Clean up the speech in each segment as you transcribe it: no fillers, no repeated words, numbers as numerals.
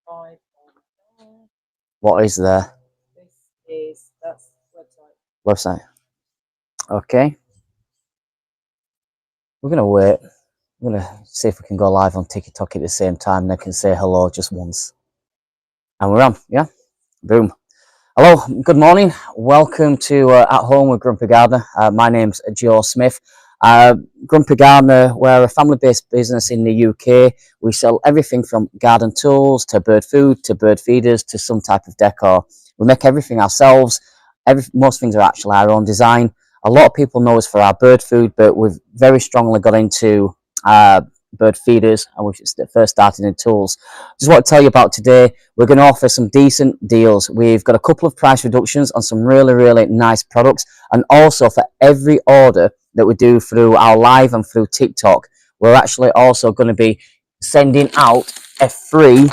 5 on What is the that's website? Okay. We're going to wait. I'm going to see if we can go live on TikTok at the same time and I can say hello just once. And we're on, yeah? Boom. Hello, good morning. Welcome to At Home with Grumpy Gardener. My name's Joe Smith. Grumpy Gardener, we're a family-based business in the UK. We sell everything from garden tools to bird food to bird feeders to some type of decor. We make everything ourselves. Most things are actually our own design. A lot of people know us for our bird food, but we've very strongly got into bird feeders, and we first started in tools. Just want to tell you about today. We're going to offer some decent deals. We've got a couple of price reductions on some really nice products, and also for every order that we do through our live and through TikTok, we're actually also going to be sending out a free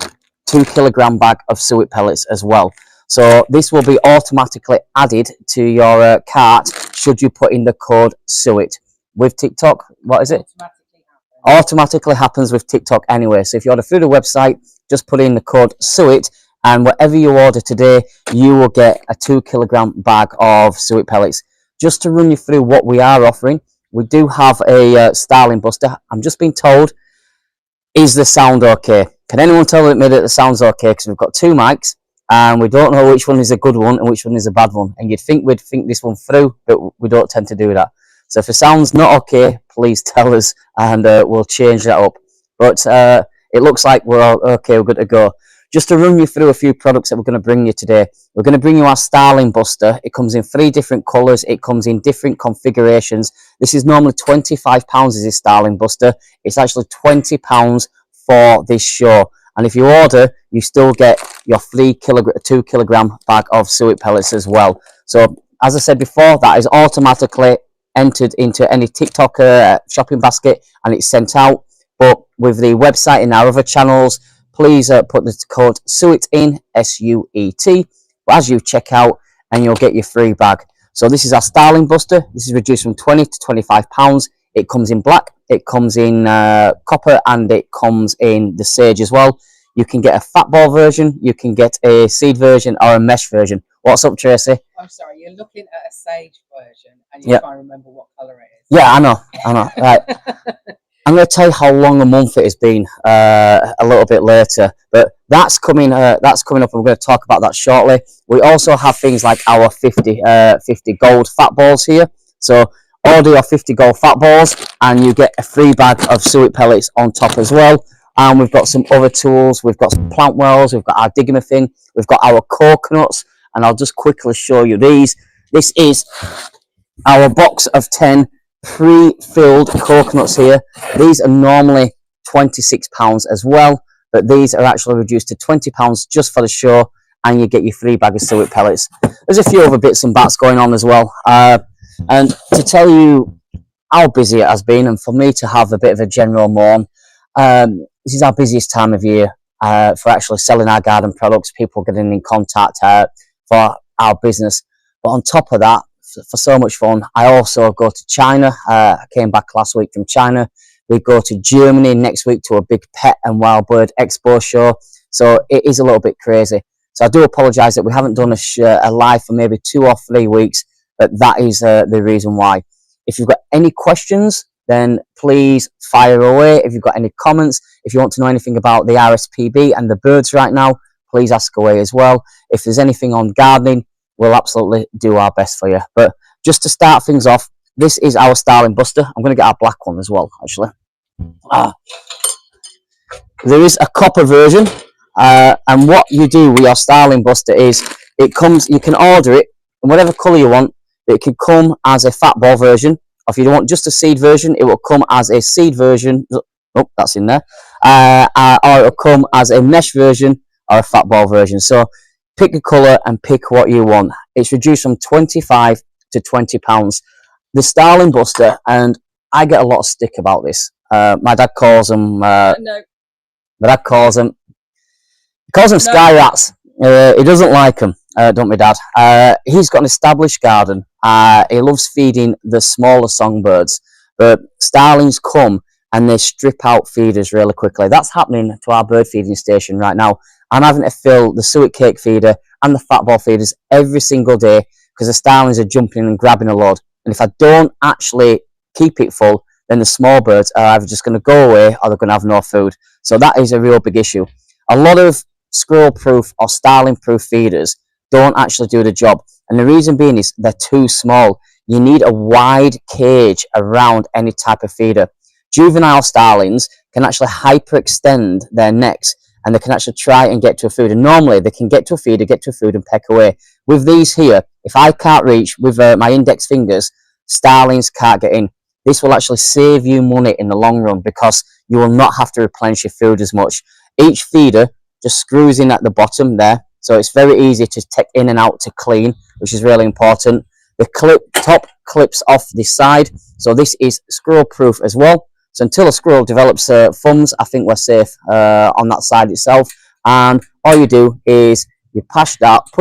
2 kilogram bag of suet pellets as well. So this will be automatically added to your cart should you put in the code SUET. With TikTok, what is it? Automatically happens with TikTok anyway. So if you order through the website, just put in the code SUET, and whatever you order today, you will get a 2 kilogram bag of suet pellets. Just to run you through what we are offering, we do have a Starling Buster. I'm just being told, is the sound okay? Can anyone tell me that the sound's okay? Because we've got two mics, and we don't know which one is a good one and which one is a bad one. And you'd think we'd think this one through, but we don't tend to do that. So if the sound's not okay, please tell us, and we'll change that up. But it looks like we're all okay, we're good to go. Just to run you through a few products that we're going to bring you today. We're going to bring you our Starling Buster. It comes in 3 different colours. It comes in different configurations. This is normally £25 as a Starling Buster. It's actually £20 for this show. And if you order, you still get your 2 kilogram bag of suet pellets as well. So as I said before, that is automatically entered into any TikTok shopping basket and it's sent out. But with the website and our other channels, please put the code SUET in, SUET, as you check out, and you'll get your free bag. So this is our Starling Buster. This is reduced from £20 to £25. It comes in black, it comes in copper, and it comes in the sage as well. You can get a fat ball version, you can get a seed version, or a mesh version. What's up, Tracy? I'm sorry, you're looking at a sage version and you're trying to remember what colour it is. Yeah, I know. Right. I'm going to tell you how long a month it has been a little bit later, but that's coming up, and we're going to talk about that shortly. We also have things like our 50 gold fat balls here. So order your 50 gold fat balls and you get a free bag of suet pellets on top as well. And we've got some other tools. We've got some plant wells, we've got our Digimuffin, we've got our coconuts, and I'll just quickly show you these. This is our box of 10 pre-filled coconuts here. These are normally £26 as well, but these are actually reduced to £20 just for the show, and you get your free bag of suet pellets. There's a few other bits and bats going on as well, and to tell you how busy it has been, and for me to have a bit of a general moan, this is our busiest time of year for actually selling our garden products, people getting in contact for our business. But on top of that, for so much fun, I also go to China. I came back last week from China. We go to Germany next week to a big pet and wild bird expo show. So it is a little bit crazy. So I do apologise that we haven't done a live for maybe 2 or 3 weeks, but that is the reason why. If you've got any questions, then please fire away. If you've got any comments, if you want to know anything about the RSPB and the birds right now, please ask away as well. If there's anything on gardening, we'll absolutely do our best for you. But just to start things off, this is our Starling Buster. I'm going to get our black one as well, actually. There is a copper version, and what you do with your Starling Buster is it comes, you can order it in whatever colour you want. It can come as a fat ball version, or if you want just a seed version, it will come as a seed version. Oh, that's in there. Or it will come as a mesh version or a fat ball version. So pick a colour and pick what you want. It's reduced from £25 to £20. The Starling Buster, and I get a lot of stick about this. My dad calls them. No. My dad calls them. He calls them sky rats. He doesn't like them. Don't my dad? He's got an established garden. He loves feeding the smaller songbirds, but starlings come and they strip out feeders really quickly. That's happening to our bird feeding station right now. I'm having to fill the suet cake feeder and the fat ball feeders every single day because the starlings are jumping in and grabbing a load. And if I don't actually keep it full, then the small birds are either just going to go away or they're going to have no food. So that is a real big issue. A lot of squirrel-proof or starling-proof feeders don't actually do the job. And the reason being is they're too small. You need a wide cage around any type of feeder. Juvenile starlings can actually hyperextend their necks and they can actually try and get to a food. And normally they can get to a feeder, get to a food and peck away. With these here, if I can't reach with my index fingers, starlings can't get in. This will actually save you money in the long run because you will not have to replenish your food as much. Each feeder just screws in at the bottom there. So it's very easy to take in and out to clean, which is really important. The top clips off the side. So this is squirrel proof as well. So until a squirrel develops thumbs, I think we're safe on that side itself. And all you do is you push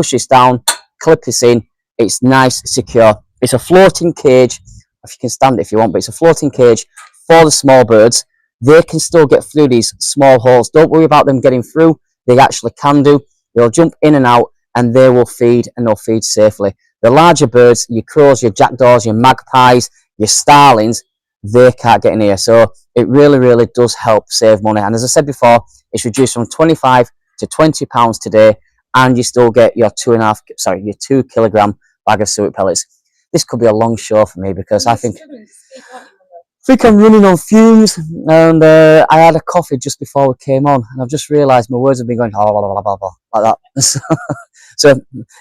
this down, clip this in. It's nice, secure. It's a floating cage. If you can stand it if you want, but it's a floating cage for the small birds. They can still get through these small holes. Don't worry about them getting through. They actually can do. They'll jump in and out and they will feed and they'll feed safely. The larger birds, your crows, your jackdaws, your magpies, your starlings, they can't get in here. So it really, really does help save money. And as I said before, it's reduced from 25 to 20 pounds today, and you still get your 2 kilogram bag of suet pellets. This could be a long show for me because I think I'm running on fumes, and I had a coffee just before we came on, and I've just realised my words have been going blah, blah, blah, blah, blah, like that. So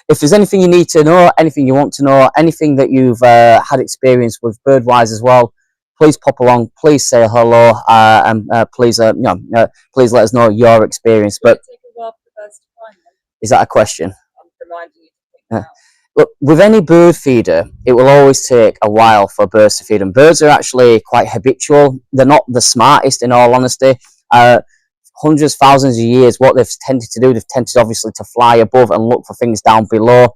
if there's anything you need to know, anything you want to know, anything that you've had experience with Birdwise as well, please pop along, please say hello, and please please let us know your experience. But take a while for the birds to find them? Is that a question? I'm reminding you to think about. Look, with any bird feeder, it will always take a while for birds to feed them. Birds are actually quite habitual. They're not the smartest, in all honesty. Hundreds, thousands of years, what they've tended to do, they've tended obviously to fly above and look for things down below.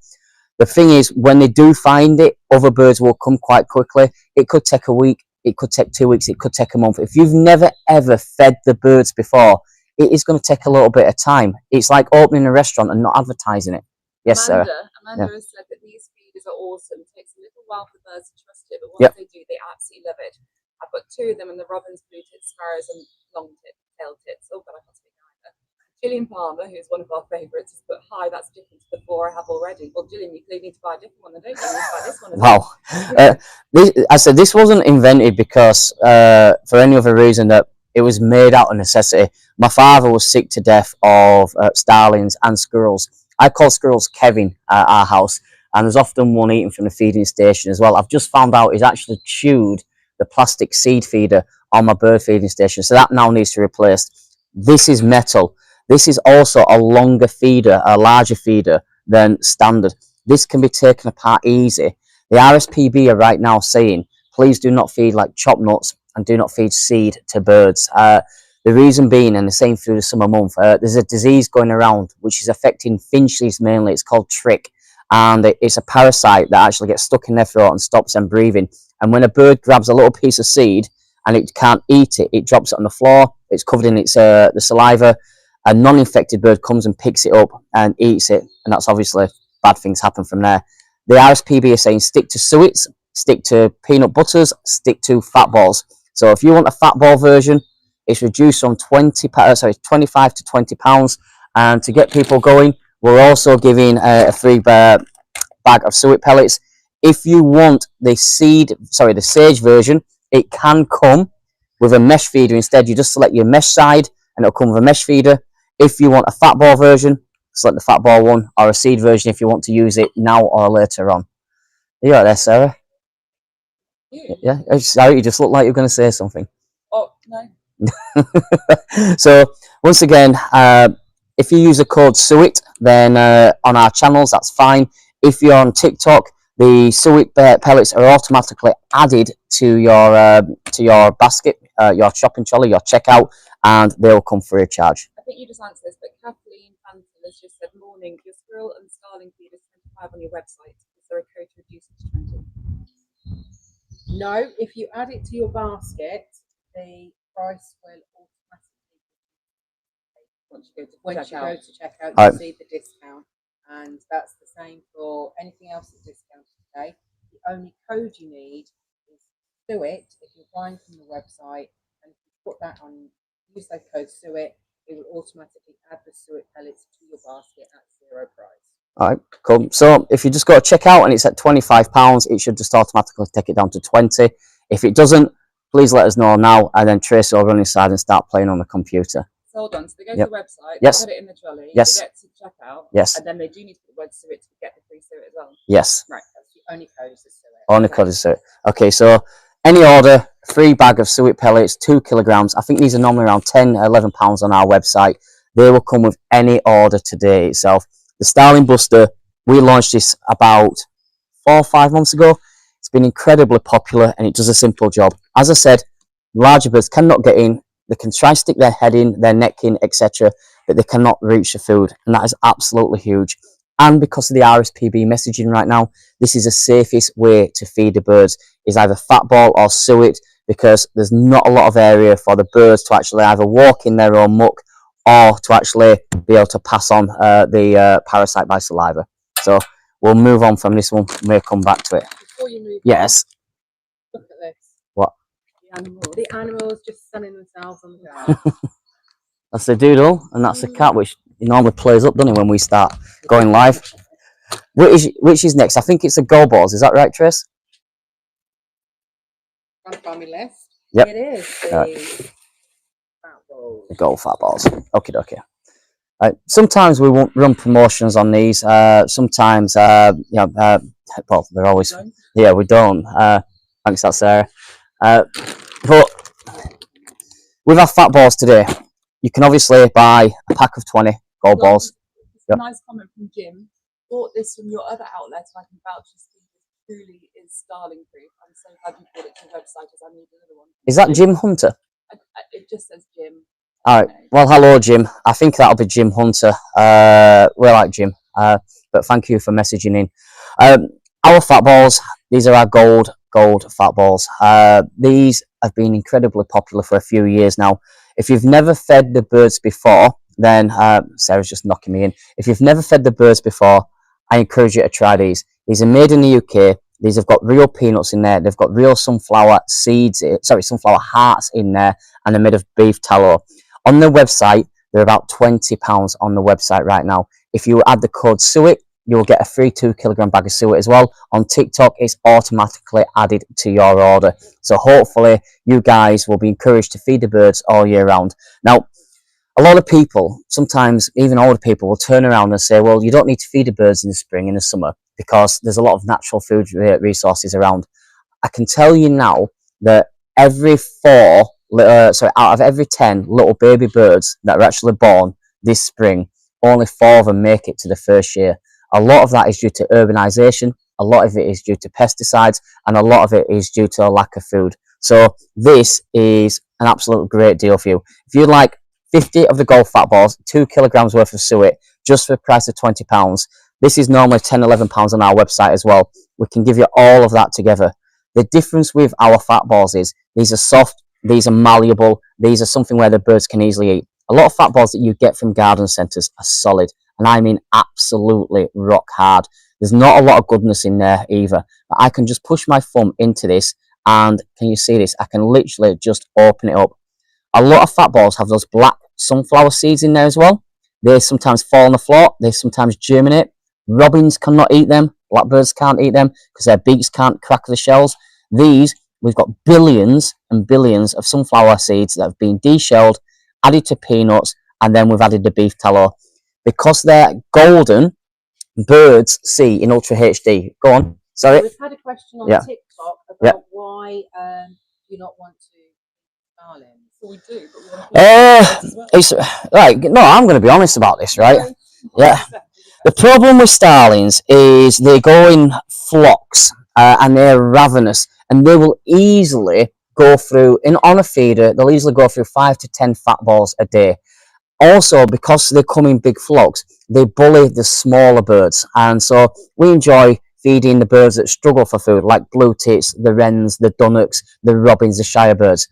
The thing is, when they do find it, other birds will come quite quickly. It could take a week, it could take 2 weeks, it could take a month. If you've never ever fed the birds before, it is going to take a little bit of time. It's like opening a restaurant and not advertising it. Yes, Sarah. Amanda has said that these feeders are awesome. It takes a little while for birds to trust it, but once they do, they absolutely love it. I've got 2 of them, and the robins, blue tits, sparrows, and long-tailed tits. Oh, but I can't speak either. Gillian Palmer, who's one of our favourites, has put, "Hi, that's different to the 4 I have already." Well, Gillian, you clearly need to buy a different one, then don't you? You need to buy this one as well. Wow. I said this wasn't invented because for any other reason, that it was made out of necessity. My father was sick to death of starlings and squirrels. I call squirrels Kevin at our house, and there's often one eating from the feeding station as well. I've just found out he's actually chewed the plastic seed feeder on my bird feeding station, so that now needs to be replaced. This is metal. This is also a longer feeder, a larger feeder than standard. This can be taken apart easy. The RSPB are right now saying, please do not feed like chopped nuts and do not feed seed to birds. The reason being, and the same through the summer month, there's a disease going around which is affecting finches mainly. It's called trick, and it's a parasite that actually gets stuck in their throat and stops them breathing. And when a bird grabs a little piece of seed and it can't eat it, it drops it on the floor. It's covered in its the saliva. A non-infected bird comes and picks it up and eats it, and that's obviously bad things happen from there. The RSPB are saying stick to suets, stick to peanut butters, stick to fat balls. So if you want a fat ball version, it's reduced from 25 to 20 pounds. And to get people going, we're also giving a free bag of suet pellets. If you want the sage version, it can come with a mesh feeder instead. You just select your mesh side and it'll come with a mesh feeder. If you want a fat ball version, select the fat ball one, or a seed version if you want to use it now or later on. Are you right there, Sarah? Yeah, sorry, you just look like you're going to say something. Oh, no. So once again, if you use the code SUET, then on our channels, that's fine. If you're on TikTok, the suet pellets are automatically added to your basket, your shopping trolley, your checkout, and they'll come free of charge. I think you just answered this, but Kathleen Phantom has just said, "Morning, your squirrel and starling feed is 25 on your website. Is there a code to reduce it to 20? No, if you add it to your basket, the price will automatically, Once you go to once check you out. go to checkout, Right. you'll see the discount, and that's the same for anything else that's discounted today. The only code you need is SUIT. If you're buying from the website, and if you put that on, use that code SUIT, it will automatically add the SUIT pellets to your basket at zero price. All right, cool. So if you just go to checkout and it's at £25, it should just automatically take it down to 20. If it doesn't, please let us know now, and then trace over on your side and start playing on the computer. So hold on. So they go Yep. to the website, Yes. they put it in the trolley, Yes. they get to checkout, Yes, and then they do need to put the word SUIT to get the free SUIT as well. yes. Right. That's the only code is the SUIT. Only code is SUIT. Okay, so any order, free bag of SUIT pellets, 2 kilograms. I think these are normally around £10, £11 on our website. They will come with any order today itself. The Starling Buster, we launched this about 4 or 5 months ago. It's been incredibly popular and it does a simple job. As I said, larger birds cannot get in. They can try stick their head in, their neck in, etc., but they cannot reach the food, and that is absolutely huge. And because of the RSPB messaging right now, this is the safest way to feed the birds, is either fat ball or suet, because there's not a lot of area for the birds to actually either walk in their own muck or to actually be able to pass on the parasite by saliva. So we'll move on from this one. We'll come back to it. Before you move Yes. on, look at this. What? The animals. The animals just sunning themselves on the ground. That's the doodle, and that's the cat, which he normally plays up, doesn't he, when we start going live. Which is next? I think it's the goal balls. Is that right, Trace? Trying to find my list. Yep. It is the Right. fat balls. The goal fat balls. Okay, okay. Sometimes we won't run promotions on these. Sometimes, well, they're always. Yeah, we don't. Thanks, that's Sarah. But with our fat balls today, you can obviously buy a pack of 20 gold balls. It's Yep. a nice comment from Jim. Bought this from your other outlet, so I can vouch this truly is Starling proof. I'm so glad you brought it to the website, as I need another one. Is that Jim Hunter? It just says Jim. All right. Well, hello, Jim. I think that'll be Jim Hunter. We like Jim, but thank you for messaging in. Our fat balls, these are our gold fat balls. These have been incredibly popular for a few years now. If you've never fed the birds before, then Sarah's just knocking me in. If you've never fed the birds before, I encourage you to try these. These are made in the UK. These have got real peanuts in there. They've got real sunflower sunflower hearts in there, and they're made of beef tallow. On the website, they're about £20 on the website right now. If you add the code SUIT, you will get a free 2 kilogram bag of suet as well. On TikTok, it's automatically added to your order. So hopefully you guys will be encouraged to feed the birds all year round. Now, a lot of people, sometimes even older people, will turn around and say, well, you don't need to feed the birds in the spring, in the summer, because there's a lot of natural food resources around. I can tell you now that out of every 10 little baby birds that are actually born this spring, only 4 of them make it to the first year. A lot of that is due to urbanization, a lot of it is due to pesticides, and a lot of it is due to a lack of food. So this is an absolute great deal for you. If you'd like 50 of the gold fat balls, 2 kilograms worth of suet, just for the price of £20, this is normally £10, £11 on our website as well. We can give you all of that together. The difference with our fat balls is these are soft, these are malleable, these are something where the birds can easily eat. A lot of fat balls that you get from garden centres are solid, and I mean absolutely rock hard. There's not a lot of goodness in there either, but I can just push my thumb into this, and can you see this? I can literally just open it up. A lot of fat balls have those black sunflower seeds in there as well. They sometimes fall on the floor, they sometimes germinate. Robins cannot eat them, blackbirds can't eat them because their beaks can't crack the shells. These, we've got billions and billions of sunflower seeds that have been deshelled, added to peanuts, and then we've added the beef tallow. Because they're golden, birds see in Ultra HD. Go on, sorry. We've had a question on Yeah. TikTok about Yeah. why you not want to starlings. So we do, but we want to as well. It's right. No, I'm going to be honest about this, right? Yeah. The problem with starlings is they go in flocks and they're ravenous, and they will easily go through, on a feeder, they'll easily go through 5 to 10 fat balls a day. Also, because they come in big flocks, they bully the smaller birds, and so we enjoy feeding the birds that struggle for food, like blue tits, the wrens, the dunnocks, the robins, the shire birds.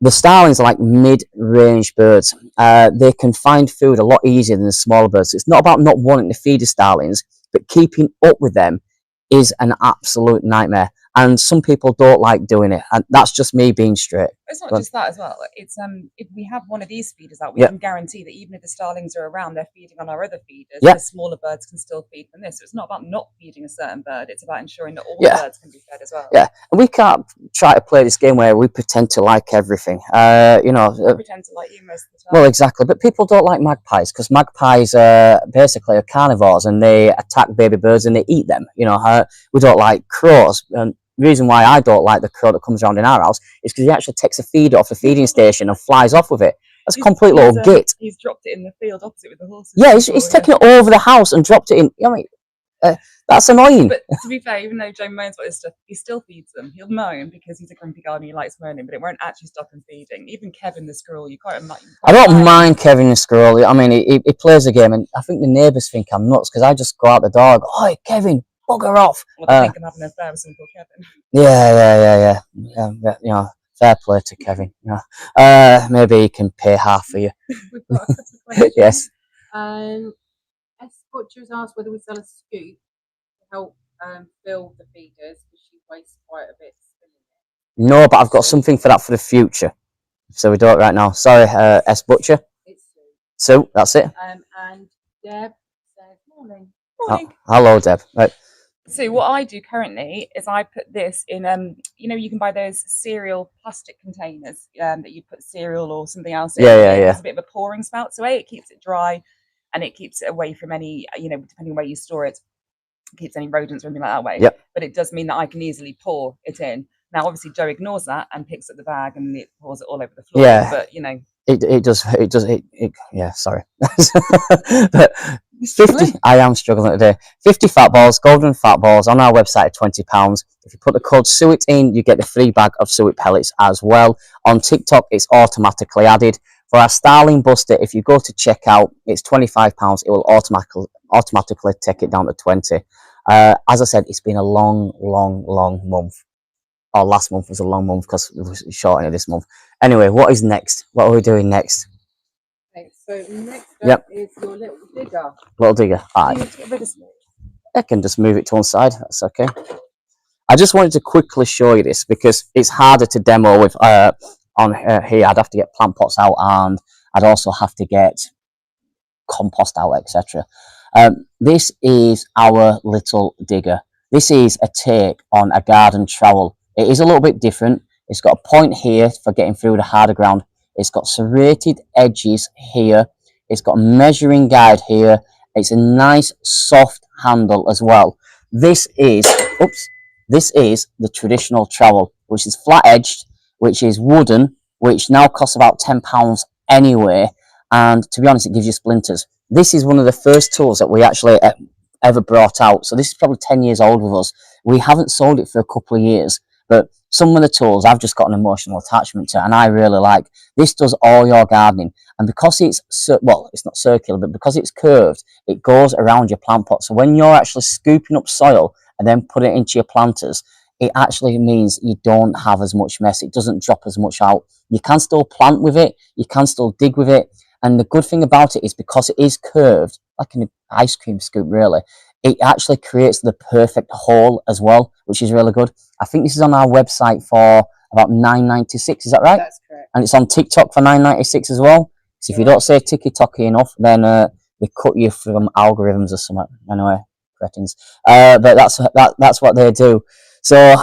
the starlings are like mid-range birds. They can find food a lot easier than the smaller birds. It's not about not wanting to feed the starlings, but keeping up with them is an absolute nightmare. And some people don't like doing it, and that's just me being straight. It's not Go on. just that as well. It's if we have one of these feeders out, we Yep. can guarantee that even if the starlings are around, they're feeding on our other feeders. Yep. The smaller birds can still feed from this. So it's not about not feeding a certain bird. It's about ensuring that all Yeah. birds can be fed as well. Yeah, and we can't try to play this game where we pretend to like everything. You know, I pretend to like you most of the time. well, exactly. But people don't like magpies because magpies basically are carnivores and they attack baby birds and they eat them. You know, we don't like crows. And the reason why I don't like the crow that comes around in our house is because he actually takes a feeder off the feeding station and flies off with it. That's a complete little git. He's dropped it in the field opposite with the horses. Yeah, he's taken it over the house and dropped it in. I mean, that's annoying. But to be fair, even though Joe moans about this stuff, he still feeds them. He'll moan because he's a grumpy guy and he likes moaning, but it won't actually stop him feeding. Even Kevin the squirrel, you quite imagine. I don't mind Kevin the squirrel. I mean, he plays the game, and I think the neighbours think I'm nuts because I just go out the door and go, "Oi, Kevin, bugger off." Well, I think I'm having an affair with someone called Kevin. Yeah. You know, fair play to Kevin. You know, maybe he can pay half for you. We've got a couple of questions. Yes. S Butcher's asked whether we sell a scoop to help fill the feeders because she wastes quite a bit spilling it. No, but I've got something for that for the future. So we do it right now. Sorry, S Butcher. It's Sue. So that's it. And Deb says, morning. Morning. Hello, Deb. Right. So what I do currently is I put this in, you know, you can buy those cereal plastic containers that you put cereal or something else in. Yeah. It has a bit of a pouring spout, so it keeps it dry and it keeps it away from any, you know, depending on where you store it, keeps any rodents or anything like that away. Yep. But it does mean that I can easily pour it in. Now, obviously, Joe ignores that and picks up the bag and it pours it all over the floor. Yeah. But, you know. It does. Yeah, sorry. But 50, I am struggling today. 50 fat balls, golden fat balls on our website at £20. If you put the code SUET in, you get the free bag of suet pellets as well. On TikTok, it's automatically added. For our Starling Buster, if you go to checkout, it's £25. It will automatically take it down to 20. As I said, it's been a long month. Or last month was a long month because it was shortening this month. Anyway, what is next? What are we doing next? Okay, so next Yep. up is your little digger. Little digger. All You right. need to get rid of some. I can just move it to one side. That's okay. I just wanted to quickly show you this because it's harder to demo with on here. I'd have to get plant pots out and I'd also have to get compost out, etc. This is our little digger. This is a take on a garden trowel. It is a little bit different. It's got a point here for getting through the harder ground. It's got serrated edges here. It's got a measuring guide here. It's a nice soft handle as well. This is the traditional trowel, which is flat edged, which is wooden, which now costs about £10 anyway. And to be honest, it gives you splinters. This is one of the first tools that we actually ever brought out. So this is probably 10 years old with us. We haven't sold it for a couple of years, but some of the tools I've just got an emotional attachment to and I really like. This does all your gardening, and because it's well, it's not circular, but because it's curved, it goes around your plant pot. So when you're actually scooping up soil and then putting it into your planters, it actually means you don't have as much mess. It doesn't drop as much out. You can still plant with it, you can still dig with it, and the good thing about it is because it is curved, like an ice cream scoop really, it actually creates the perfect hole as well, which is really good. I think this is on our website for about $9.96, is that right? That's correct. And it's on TikTok for $9.96 as well. So if you don't say tiki-toki enough, then they cut you from algorithms or something. Anyway, cretins. But that's what they do. So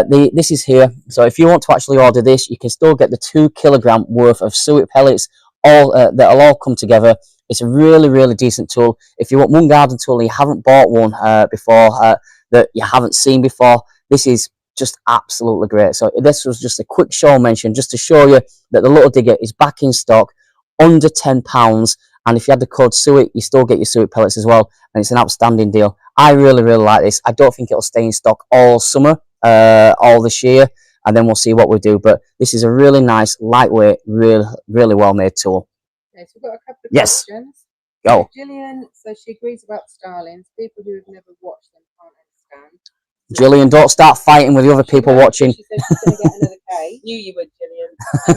this is here. So if you want to actually order this, you can still get the 2 kilogram worth of suet pellets. All that'll all come together. It's a really decent tool. If you want one garden tool and you haven't bought one before, that you haven't seen before, this is just absolutely great. So this was just a quick show mention just to show you that the little digger is back in stock, under £10, and if you had the code SUET, you still get your suet pellets as well, and it's an outstanding deal. I really like this. I don't think it'll stay in stock all summer, all this year, and then we'll see what we do, but this is a really nice, lightweight, really well made tool. Okay, so we've got a couple of Yes. questions. Go. So Gillian says she agrees about starlings. People who have never watched them can't understand. Gillian, don't start fighting with the other people watching. She said she's going to get another cage. Knew you would, Gillian.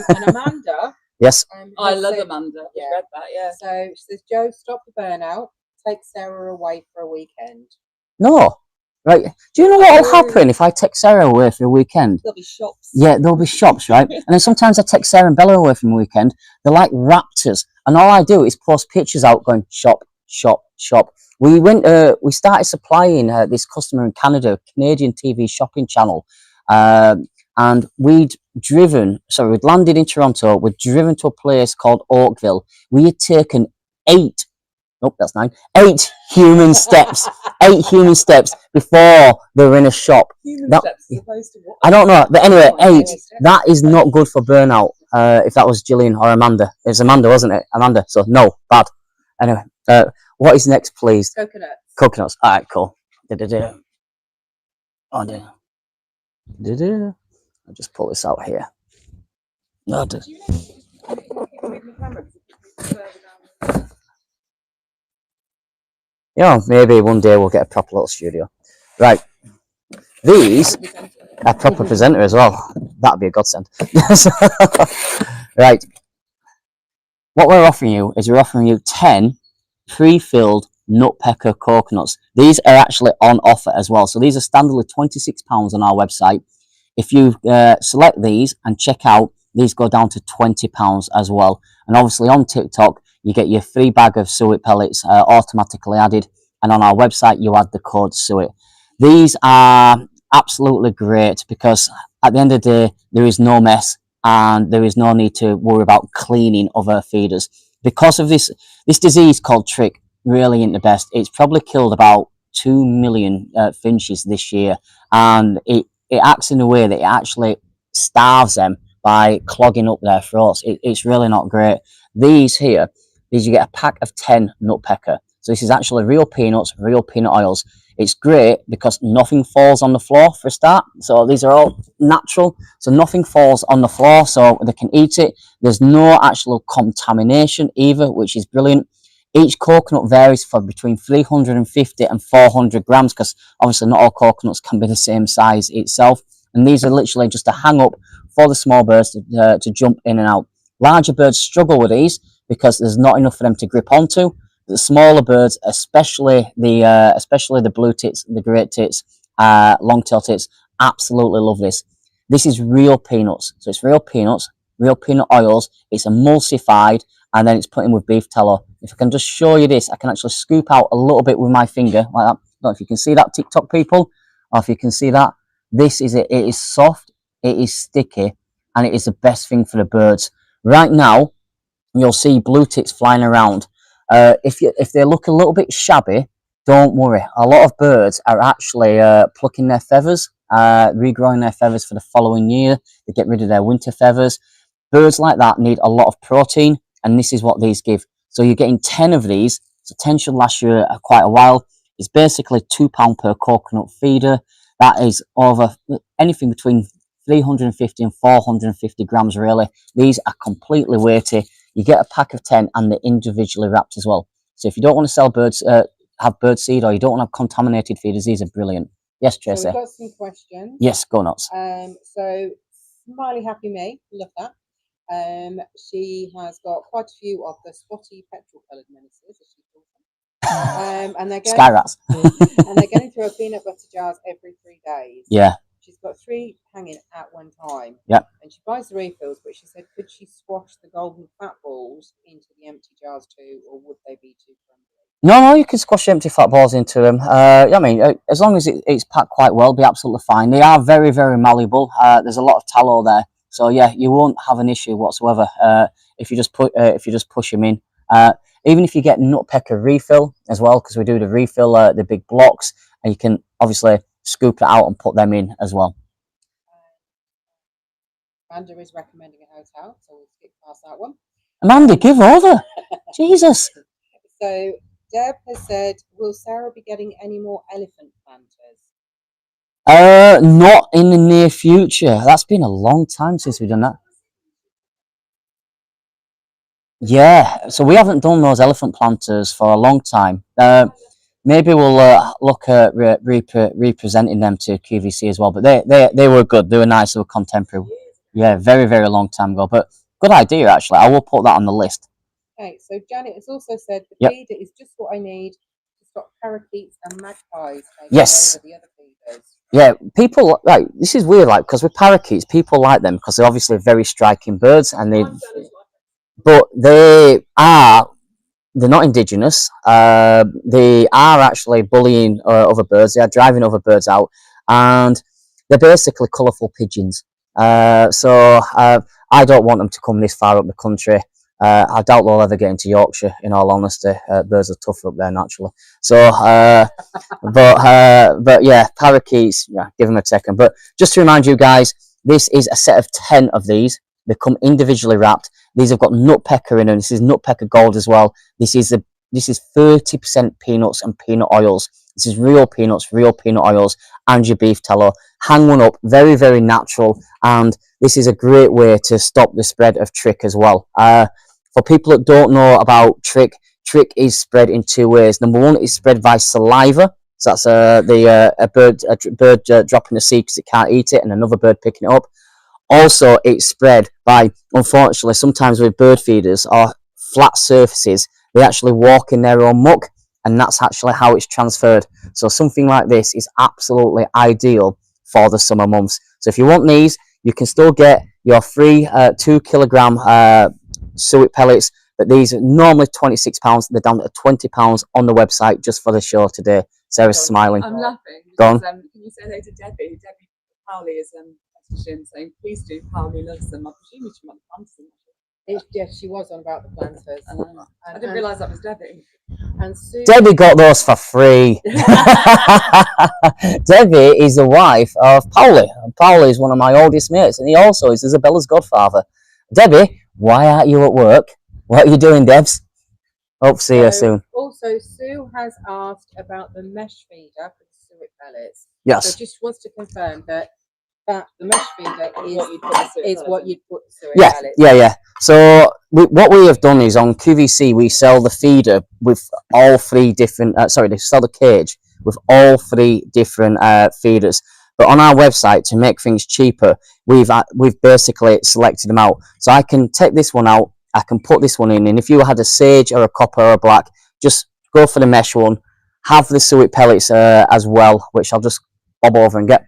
And Amanda. Yes. I has love said- Amanda. Yeah. I read that, yeah. So she says, Joe, stop the burnout. Take Sarah away for a weekend. No. Right. Do you know what will happen if I take Sarah away for a weekend? There'll be shops. Yeah, there'll be shops, right? And then sometimes I take Sarah and Bella away from the weekend. They're like raptors. And all I do is post pictures out going shop, shop, shop. We started supplying this customer in Canada, a Canadian TV shopping channel. And we'd landed in Toronto. We'd driven to a place called Oakville. We had taken 8 human steps. 8 human steps before they were in a shop. Human That- steps as opposed to what? I don't know, but anyway, Oh, 8. That is not good for burnout. If that was Gillian or Amanda, it was Amanda, wasn't it? Amanda. So no, bad. Anyway, what is next, please? Coconuts. Coconuts. All right, cool. Da-da-da. Oh dear. Da-da. I'll just pull this out here. Oh, dear. Do you know if you just put it in the camera because it's further down? Yeah, maybe one day we'll get a proper little studio. Right. These a proper presenter as well. That'd be a godsend. Right. What we're offering you is we're offering you 10 pre-filled nutpecker coconuts. These are actually on offer as well. So these are standardly £26 on our website. If you select these and check out, these go down to £20 as well. And obviously on TikTok, you get your free bag of suet pellets automatically added. And on our website, you add the code suet. These are absolutely great because at the end of the day, there is no mess and there is no need to worry about cleaning other feeders. Because of this disease called trick really ain't the best. It's probably killed about 2 million finches this year, and it acts in a way that it actually starves them by clogging up their throats. It's really not great. These you get a pack of 10 nutpecker. So this is actually real peanuts, real peanut oils. It's great because nothing falls on the floor for a start. So these are all natural. So nothing falls on the floor, so they can eat it. There's no actual contamination either, which is brilliant. Each coconut varies from between 350 and 400 grams because obviously not all coconuts can be the same size itself. And these are literally just a hang up for the small birds to jump in and out. Larger birds struggle with these because there's not enough for them to grip onto. The smaller birds, especially the blue tits, the great tits, long-tailed tits, absolutely love this. This is real peanuts. So it's real peanuts, real peanut oils. It's emulsified, and then it's put in with beef tallow. If I can just show you this, I can actually scoop out a little bit with my finger, like that. I don't know if you can see that, TikTok people, or if you can see that. This is it. It is soft, it is sticky, and it is the best thing for the birds. Right now, you'll see blue tits flying around. If they look a little bit shabby, don't worry. A lot of birds are actually plucking their feathers, regrowing their feathers for the following year. They get rid of their winter feathers. Birds like that need a lot of protein, and this is what these give. So you're getting 10 of these. So 10 should last you quite a while. It's basically £2 per coconut feeder. That is over anything between 350 and 450 grams, really. These are completely weighty. You get a pack of 10 and they're individually wrapped as well. So if you don't want to sell birds, have bird seed, or you don't want to have contaminated feeders, these are brilliant. Yes, Tracy? So we've got some questions. Yes, go nuts. So Smiley Happy Me, love that. She has got quite a few of the spotty petrol coloured menaces, as she calls them. And they're Sky rats. and they're going through her peanut butter jars every 3 days. Yeah. She's got 3 hanging at one time. Yep. And she buys the refills, but she said, could she squash the golden fat balls into the empty jars too, or would they be too crumbly? No, you can squash empty fat balls into them. I mean, as long as it's packed quite well, be absolutely fine. They are very, very malleable. There's a lot of tallow there, so yeah, you won't have an issue whatsoever if you just push them in. Even if you get nutpecker refill as well, because we do the refill, the big blocks, and you can obviously scoop it out and put them in as well. Amanda is recommending a hotel, so we'll skip past that one. Amanda, give over. Jesus. So Deb has said, will Sarah be getting any more elephant planters? Not in the near future. That's been a long time since we've done that. Yeah, so we haven't done those elephant planters for a long time. Maybe we'll look at representing them to QVC as well. But they were good. They were nice. They were contemporary. Yeah, very, very long time ago. But good idea, actually. I will put that on the list. Okay, so Janet has also said the Yep. feeder is just what I need to stop parakeets and magpies taking Yes. over the other feeders. Yeah, people like this is weird, like because with parakeets, people like them because they're obviously very striking birds, and but they're not indigenous. They are actually bullying other birds. They are driving other birds out, and they're basically colourful pigeons. So I don't want them to come this far up the country. I doubt they'll ever get into Yorkshire. In all honesty, birds are tougher up there naturally. So, but yeah, parakeets. Yeah, give them a second. But just to remind you guys, this is a set of 10 of these. They come individually wrapped. These have got nutpecker in them. This is nutpecker gold as well. This is 30% peanuts and peanut oils. This is real peanuts, real peanut oils, and your beef tallow. Hang one up, very, very natural, and this is a great way to stop the spread of trick as well. For people that don't know about trick is spread in 2 ways. Number one is spread by saliva. So that's a bird dropping the seed because it can't eat it, and another bird picking it up. Also, it's spread by, unfortunately, sometimes with bird feeders or flat surfaces, they actually walk in their own muck, and that's actually how it's transferred. So something like this is absolutely ideal for the summer months. So if you want these, you can still get your free 2 kilogram suet pellets, but these are normally £26. They're down to £20 on the website just for the show today. Sarah's smiling. I'm laughing. Go on. Can you say hello to Debbie? Debbie Powley is messaged in saying, please do, Powley loves them. I presume she might have them. Yes, she was on about the planters. I didn't realise that was Debbie. And Sue, Debbie got those for free. Debbie is the wife of Pauli. Pauli is one of my oldest mates, and he also is Isabella's godfather. Debbie, why aren't you at work? What are you doing, Debs? Hope to see you soon. Also, Sue has asked about the mesh feeder for the suet pellets. Yes. So just wants to confirm that the mesh feeder is what you'd put the suet Yeah, pellets. yeah. So what we have done is on QVC we sell the feeder with all 3 different. They sell the cage with all 3 different feeders. But on our website, to make things cheaper, we've basically selected them out. So I can take this one out, I can put this one in, and if you had a sage or a copper or a black, just go for the mesh one. Have the suet pellets as well, which I'll just bob over and get.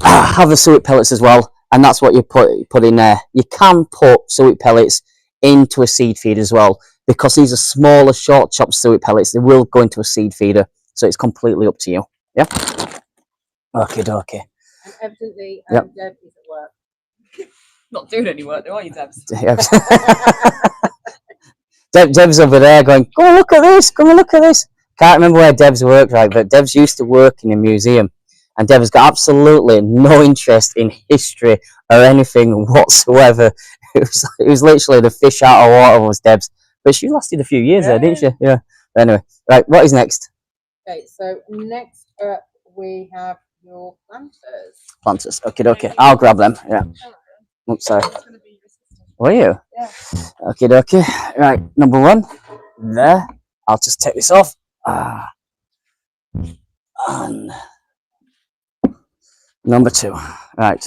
Have the suet pellets as well, and that's what you put in there. You can put suet pellets into a seed feed as well, because these are smaller, short chopped suet pellets. They will go into a seed feeder, so it's completely up to you. Yeah. Okay. And evidently, Yep. Deb is at work. Not doing any work, though, are you, Debs? Deb's over there going, come and look at this, come and look at this. Can't remember where Deb's worked, right, but Deb's used to work in a museum, and Deb's got absolutely no interest in history or anything whatsoever. It was literally the fish out of water was Deb's, but she lasted a few years there, didn't she? Yeah. But anyway, right, what is next? Okay, so next up we have your planters. Planters. Okay. I'll grab them. Yeah. Oops, sorry. Were you? Yeah. Okay. Right, number 1 there. I'll just take this off. And number 2. Right.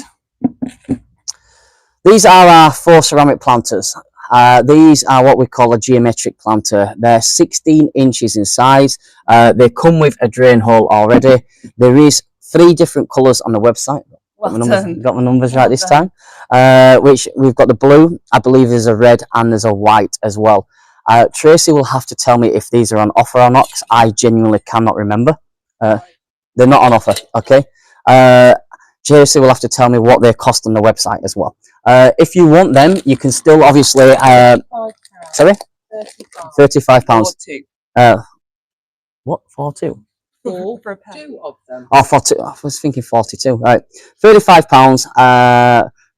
These are our 4 ceramic planters. These are what we call a geometric planter. They're 16 inches in size. They come with a drain hole already. There is 3 different colours on the website. Got my numbers right this time. Which we've got the blue. I believe there's a red and there's a white as well. Tracy will have to tell me if these are on offer or not, 'cause I genuinely cannot remember. They're not on offer. Okay. Tracy will have to tell me what they cost on the website as well. If you want them, you can still obviously. Sorry. £35. What? 42? 4 for a pack. 2 of them. Oh, 42. I was thinking 42. Right. £35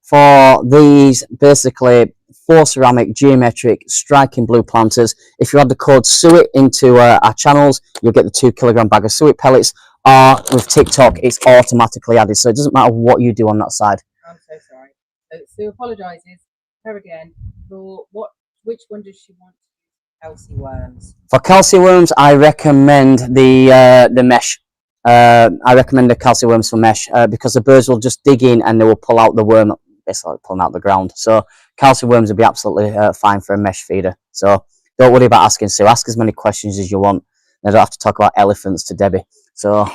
for these basically 4 ceramic geometric striking blue planters. If you add the code SUET into our channels, you'll get the 2 kilogram bag of suet pellets. Or with TikTok, it's automatically added, so it doesn't matter what you do on that side. I'm so sorry. So Sue apologises. Her again. For which one does she want? Calci worms. For calci worms, I recommend the mesh. I recommend the calcium worms for mesh because the birds will just dig in and they will pull out the worm, basically pulling out the ground. So calcium worms would be absolutely fine for a mesh feeder. So don't worry about asking Sue. Ask as many questions as you want. I don't have to talk about elephants to Debbie. So,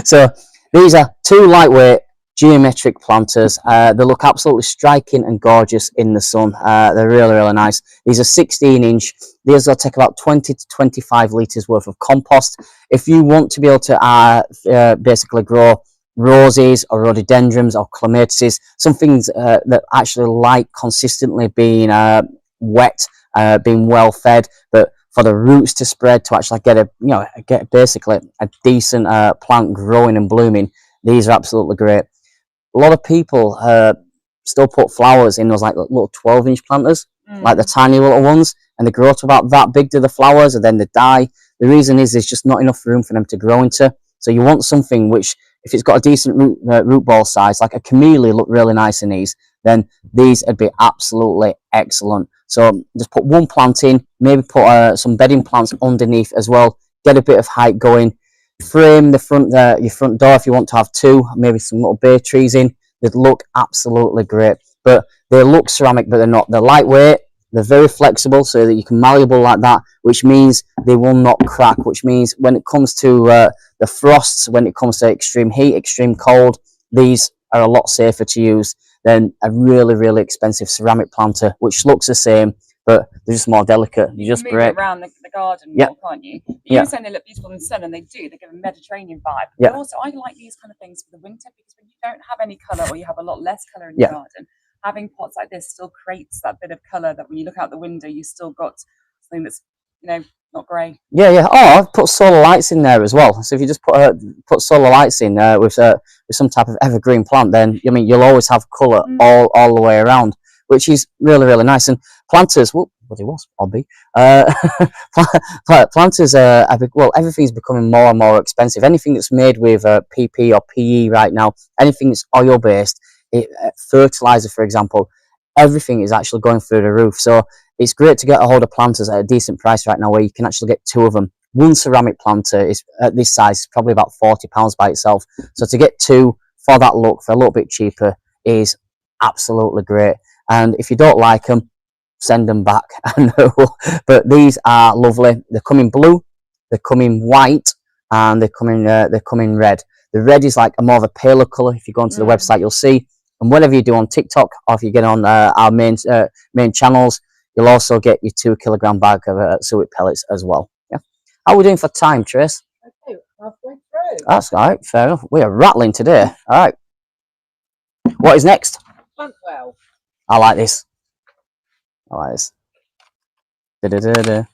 so these are 2 lightweight geometric planters. They look absolutely striking and gorgeous in the sun. They're really, really nice. These are 16-inch. These will take about 20 to 25 litres worth of compost. If you want to be able to basically grow roses or rhododendrons or clematis, some things that actually like consistently being wet, being well fed, but for the roots to spread to actually get basically a decent plant growing and blooming, these are absolutely great. A lot of people still put flowers in those like little 12-inch planters, like the tiny little ones, and they grow to about that big to the flowers, and then they die. The reason is there's just not enough room for them to grow into. So you want something which, if it's got a decent root ball size, like a camellia look really nice in these, then these would be absolutely excellent. So just put 1 plant in, maybe put some bedding plants underneath as well, get a bit of height going. Frame the front your front door if you want to have 2, maybe some little bay trees in. They'd look absolutely great. But they look ceramic, but they're not. They're lightweight, they're very flexible, so that you can malleable like that, which means they will not crack, which means when it comes to the frosts, when it comes to extreme heat, extreme cold, these are a lot safer to use than a really, really expensive ceramic planter, which looks the same, but they're just more delicate. You just move break around the garden Yep. more, can't you? But Yeah. you're saying they look beautiful in the sun, and they do. They give a Mediterranean vibe. Yeah. But also, I like these kind of things for the winter, because when you don't have any colour, or you have a lot less colour in Yeah. your garden, having pots like this still creates that bit of colour that when you look out the window, you still got something that's, not grey. Yeah. Oh, I've put solar lights in there as well. So if you just put solar lights in with some type of evergreen plant, then you'll always have colour all the way around, which is really, really nice. And planters, what it was, Obby. Planters everything's becoming more and more expensive. Anything that's made with PP or PE right now, anything that's oil based, fertilizer, for example, everything is actually going through the roof. So it's great to get a hold of planters at a decent price right now, where you can actually get 2 of them. 1 ceramic planter is at this size is probably about £40 by itself. So to get 2 for that look, for a little bit cheaper, is absolutely great. And if you don't like them, send them back. I know, but these are lovely. They come in blue, they come in white, and they come in red. The red is like a more of a paler colour. If you go onto the website, you'll see. And whatever you do on TikTok, or if you get on our main channels, you'll also get your 2 kilogram bag of suet pellets as well. Yeah. How are we doing for time, Trace? Okay, halfway through. That's all right. Fair enough. We are rattling today. All right. What is next? Plant well. I like this. I like this. Da-da-da-da.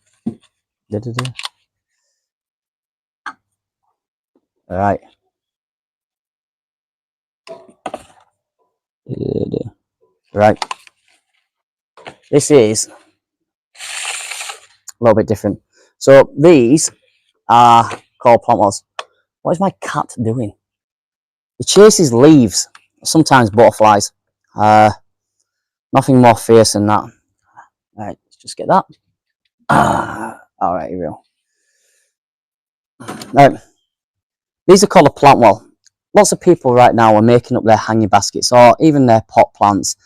Da-da-da. All right. Da-da-da. Right. This is a little bit different. So these are called plant wells. What is my cat doing? He chases leaves, sometimes butterflies. Nothing more fierce than that. Right, let's just get that. All right, here we go. Right. These are called a plant well. Lots of people right now are making up their hanging baskets or even their pot plants.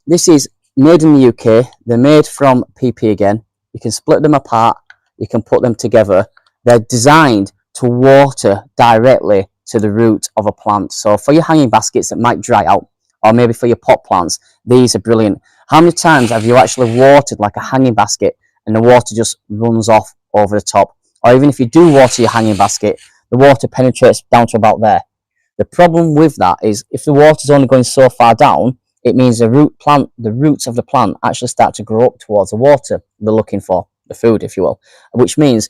This is made in the UK. They're made from PP again. You can split them apart. You can put them together. They're designed to water directly to the root of a plant. So for your hanging baskets that might dry out, or maybe for your pot plants, these are brilliant. How many times have you actually watered like a hanging basket and the water just runs off over the top? Or even if you do water your hanging basket, the water penetrates down to about there. The problem with that is if the water is only going so far down, it means the roots of the plant actually start to grow up towards the water they're looking for, the food, if you will, which means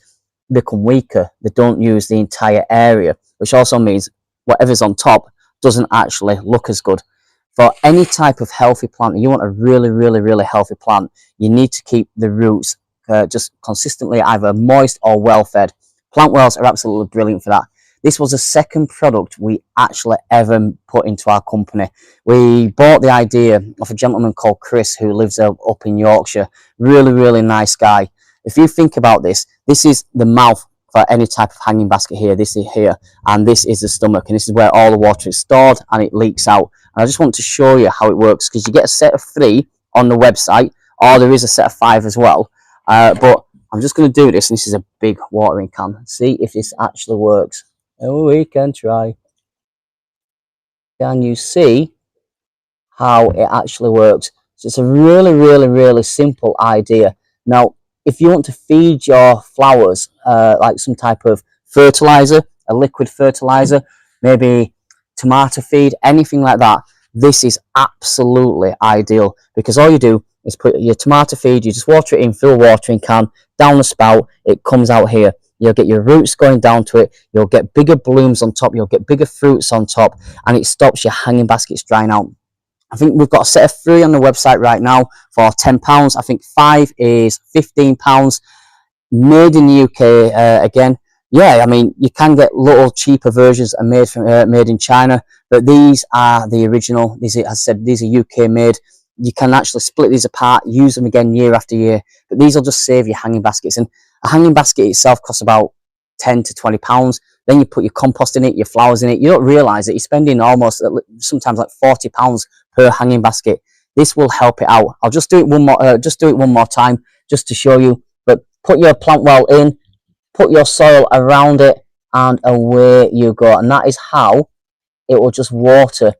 they become weaker. They don't use the entire area, which also means whatever's on top doesn't actually look as good. For any type of healthy plant, you want a really, really, really healthy plant, you need to keep the roots just consistently either moist or well fed. Plant wells are absolutely brilliant for that. This was the second product we actually ever put into our company. We bought the idea of a gentleman called Chris who lives up in Yorkshire. Really, really nice guy. If you think about this, this is the mouth for any type of hanging basket here. This is here, and this is the stomach, and this is where all the water is stored and it leaks out. And I just want to show you how it works, because you get a set of 3 on the website, or there is a set of 5 as well. But I'm just going to do this, and this is a big watering can. See if this actually works. Oh, we can try. Can you see how it actually works? So it's a really simple idea. Now, if you want to feed your flowers like some type of fertilizer, a liquid fertilizer, maybe tomato feed, anything like that, this is absolutely ideal, because all you do is put your tomato feed, you just water it in, fill a watering can, down the spout, it comes out here. You'll get your roots going down to it, you'll get bigger blooms on top, you'll get bigger fruits on top, and it stops your hanging baskets drying out. I think we've got a set of 3 on the website right now for £10. I think 5 is £15. Made in the UK again. Yeah, I mean, you can get little cheaper versions are made from made in China, but these are the original. These, as I said, these are UK made. You can actually split these apart, use them again year after year. But these will just save you hanging baskets. And a hanging basket itself costs about £10 to £20. Then you put your compost in it, your flowers in it. You don't realise that you're spending almost sometimes like £40 per hanging basket. This will help it out. I'll just do it one more time, just to show you. But put your plant well in, put your soil around it, and away you go. And that is how it will just water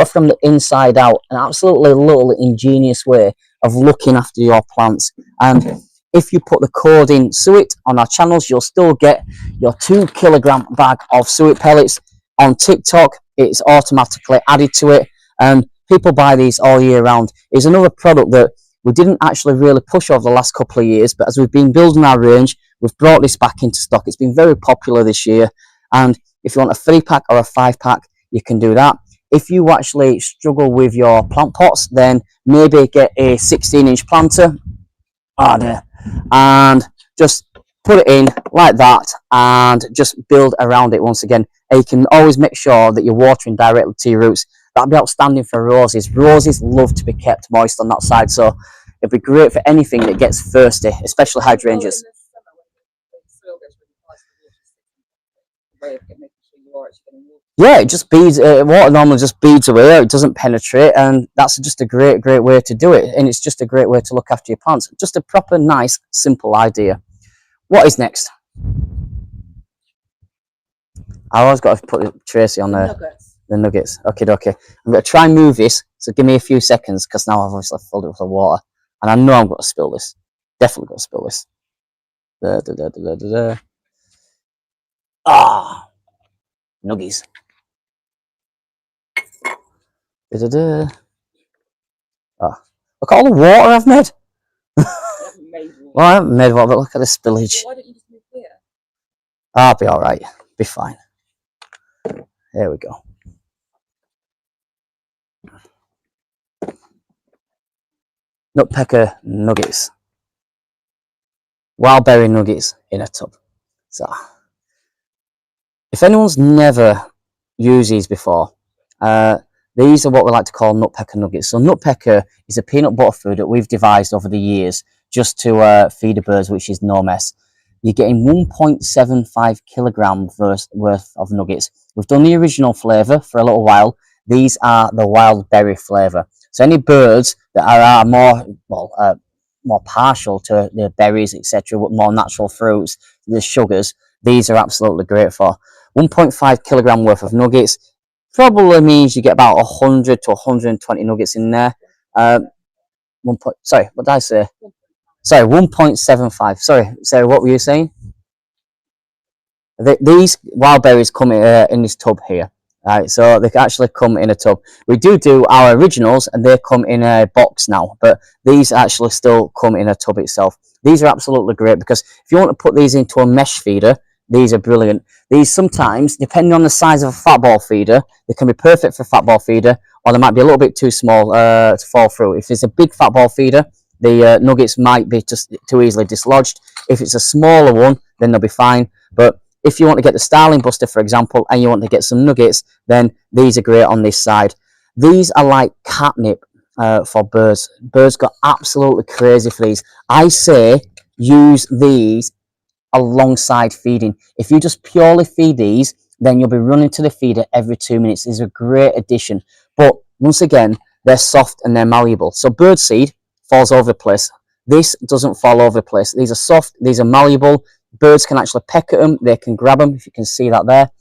from the inside out. An absolutely little ingenious way of looking after your plants. And if you put the code in Suet on our channels, you'll still get your 2 kilogram bag of Suet pellets. On TikTok, it's automatically added to it, and people buy these all year round. It's another product that we didn't actually really push over the last couple of years, but as we've been building our range, we've brought this back into stock. It's been very popular this year, and if you want a 3-pack or a 5-pack, you can do that. If you actually struggle with your plant pots, then maybe get a 16-inch planter and just put it in like that, and just build around it once again. And you can always make sure that you're watering directly to your roots. That'd be outstanding for roses. Roses love to be kept moist on that side, so it'd be great for anything that gets thirsty, especially hydrangeas. Yeah, it just beads. Water normally just beads away. It doesn't penetrate, and that's just a great way to do it. And it's just a great way to look after your plants. Just a proper, nice, simple idea. What is next? I always got to put Tracy on there. The nuggets. Okay. I'm going to try and move this, so give me a few seconds, because now I've obviously filled it with the water, and I know I'm going to spill this. Definitely going to spill this. Ah, nuggies. Oh, look at all the water I've made. Well, I haven't made water, but look at the spillage. Why don't you just move here? I'll be all right. Be fine. There we go. Nutpecker nuggets. Wild berry nuggets in a tub. So, if anyone's never used these before, these are what we like to call nutpecker nuggets. So nutpecker is a peanut butter food that we've devised over the years just to feed the birds, which is no mess. You're getting 1.75 kilograms worth of nuggets. We've done the original flavour for a little while. These are the wild berry flavour. So any birds that are more partial to the berries, etc., with more natural fruits, the sugars, these are absolutely great for. 1.5 kilogram worth of nuggets probably means you get about 100 to 120 nuggets in there. Sorry, what did I say? Sorry, 1.75. Sorry, Sarah, what were you saying? These wild berries come in this tub here. Right, so they actually come in a tub. We do our originals, and they come in a box now, but these actually still come in a tub itself. These are absolutely great, because if you want to put these into a mesh feeder, these are brilliant. These sometimes, depending on the size of a fat ball feeder, they can be perfect for a fat ball feeder, or they might be a little bit too small to fall through. If it's a big fat ball feeder, the nuggets might be just too easily dislodged. If it's a smaller one, then they'll be fine. But if you want to get the Starling Buster, for example, and you want to get some nuggets, then these are great on this side. These are like catnip for birds. Birds got absolutely crazy for these. I say use these alongside feeding. If you just purely feed these, then you'll be running to the feeder every 2 minutes. These are a great addition. But once again, they're soft and they're malleable. So birdseed falls over the place. This doesn't fall over the place. These are soft, these are malleable. Birds can actually peck at them. They can grab them, if you can see that there.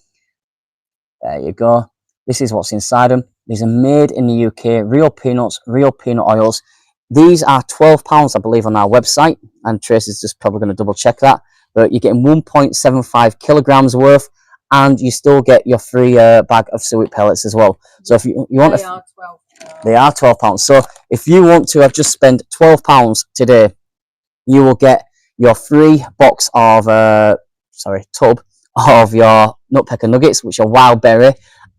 There you go. This is what's inside them. These are made in the UK. Real peanuts, real peanut oils. These are £12, I believe, on our website. And Tracy's just probably going to double check that. But you're getting 1.75 kilograms worth. And you still get your free bag of suet pellets as well. So if you want They are £12. they are £12. So if you want to have just spent £12 today, you will get your free box of tub of your nutpecker nuggets, which are wild berry,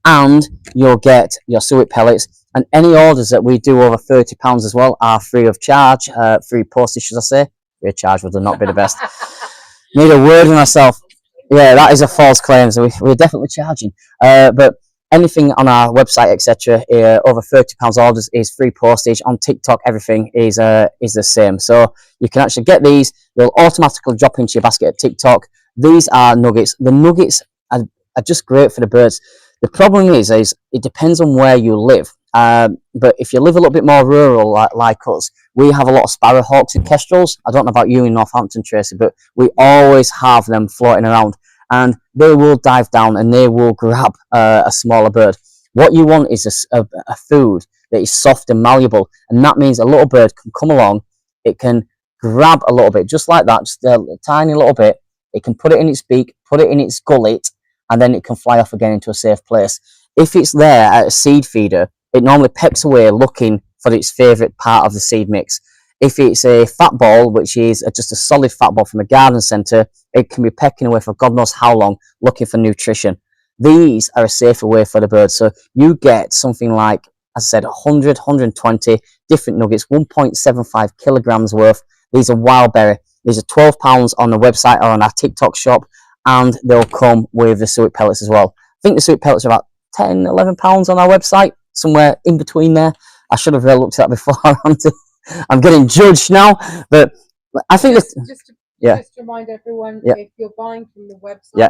and you'll get your suet pellets. And any orders that we do over £30 as well are free of charge, free postage, should I say? Free of charge would not be the best. Need a word with myself. Yeah, that is a false claim, so we're definitely charging. But anything on our website, etc., over £30 orders is free postage. On TikTok, everything is the same. So you can actually get these. They'll automatically drop into your basket at TikTok. These are nuggets. The nuggets are just great for the birds. The problem is it depends on where you live. But if you live a little bit more rural like us, we have a lot of sparrowhawks and kestrels. I don't know about you in Northampton, Tracy, but we always have them floating around, and they will dive down and they will grab a smaller bird. What you want is a food that is soft and malleable, and that means a little bird can come along, it can grab a little bit, just like that, just a tiny little bit. It can put it in its beak, put it in its gullet, and then it can fly off again into a safe place. If it's there at a seed feeder, it normally pecks away looking for its favourite part of the seed mix. If it's a fat ball, which is just a solid fat ball from a garden centre, it can be pecking away for God knows how long, looking for nutrition. These are a safer way for the birds. So you get something like, as I said, 100, 120 different nuggets, 1.75 kilograms worth. These are wild berry. These are £12 on the website or on our TikTok shop, and they'll come with the suet pellets as well. I think the suet pellets are about £10, £11 on our website, somewhere in between there. I should have really looked at that before. I'm getting judged now, but I think just to remind everyone, Yeah. if you're buying from the website, Yeah.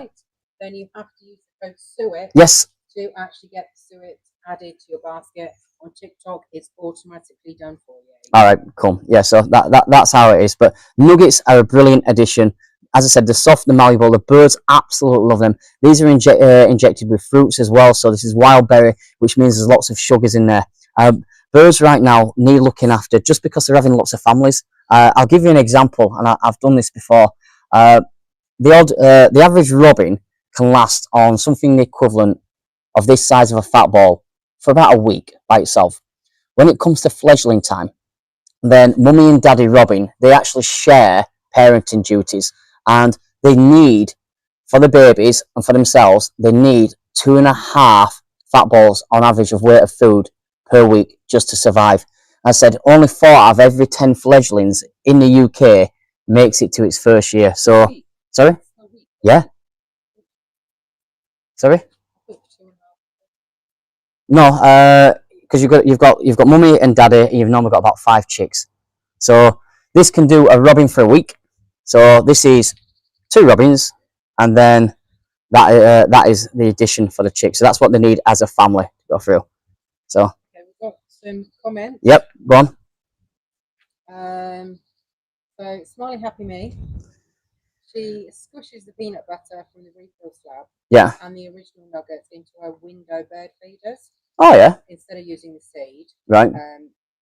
then you have to use the code SUET Yes, to actually get the suet added to your basket. On TikTok, it's automatically done for you. all right, cool. Yeah, so that's how it is. But nuggets are a brilliant addition. As I said, they're soft and malleable. The birds absolutely love them. These are injected with fruits as well. So this is wild berry, which means there's lots of sugars in there. Birds right now need looking after just because they're having lots of families. I'll give you an example, and I've done this before. The average robin can last on something the equivalent of this size of a fat ball for about a week by itself. When it comes to fledgling time, then mummy and daddy robin, they actually share parenting duties, and they need, for the babies and for themselves, they need 2.5 fat balls on average of weight of food per week just to survive. I said only 4 out of every 10 fledglings in the UK makes it to its first year. So, sorry? Yeah? Sorry? No, because you've got mummy and daddy, and you've normally got about 5 chicks. So this can do a robin for a week. So this is 2 robins, and then that is the addition for the chicks. So that's what they need as a family to go through. So Okay, we've got some comments. yep, go on. So Smiley Happy Me, she squishes the peanut butter from the refill slab Yeah. and the original nuggets into her window bird feeders Oh yeah. instead of using the seed. Right.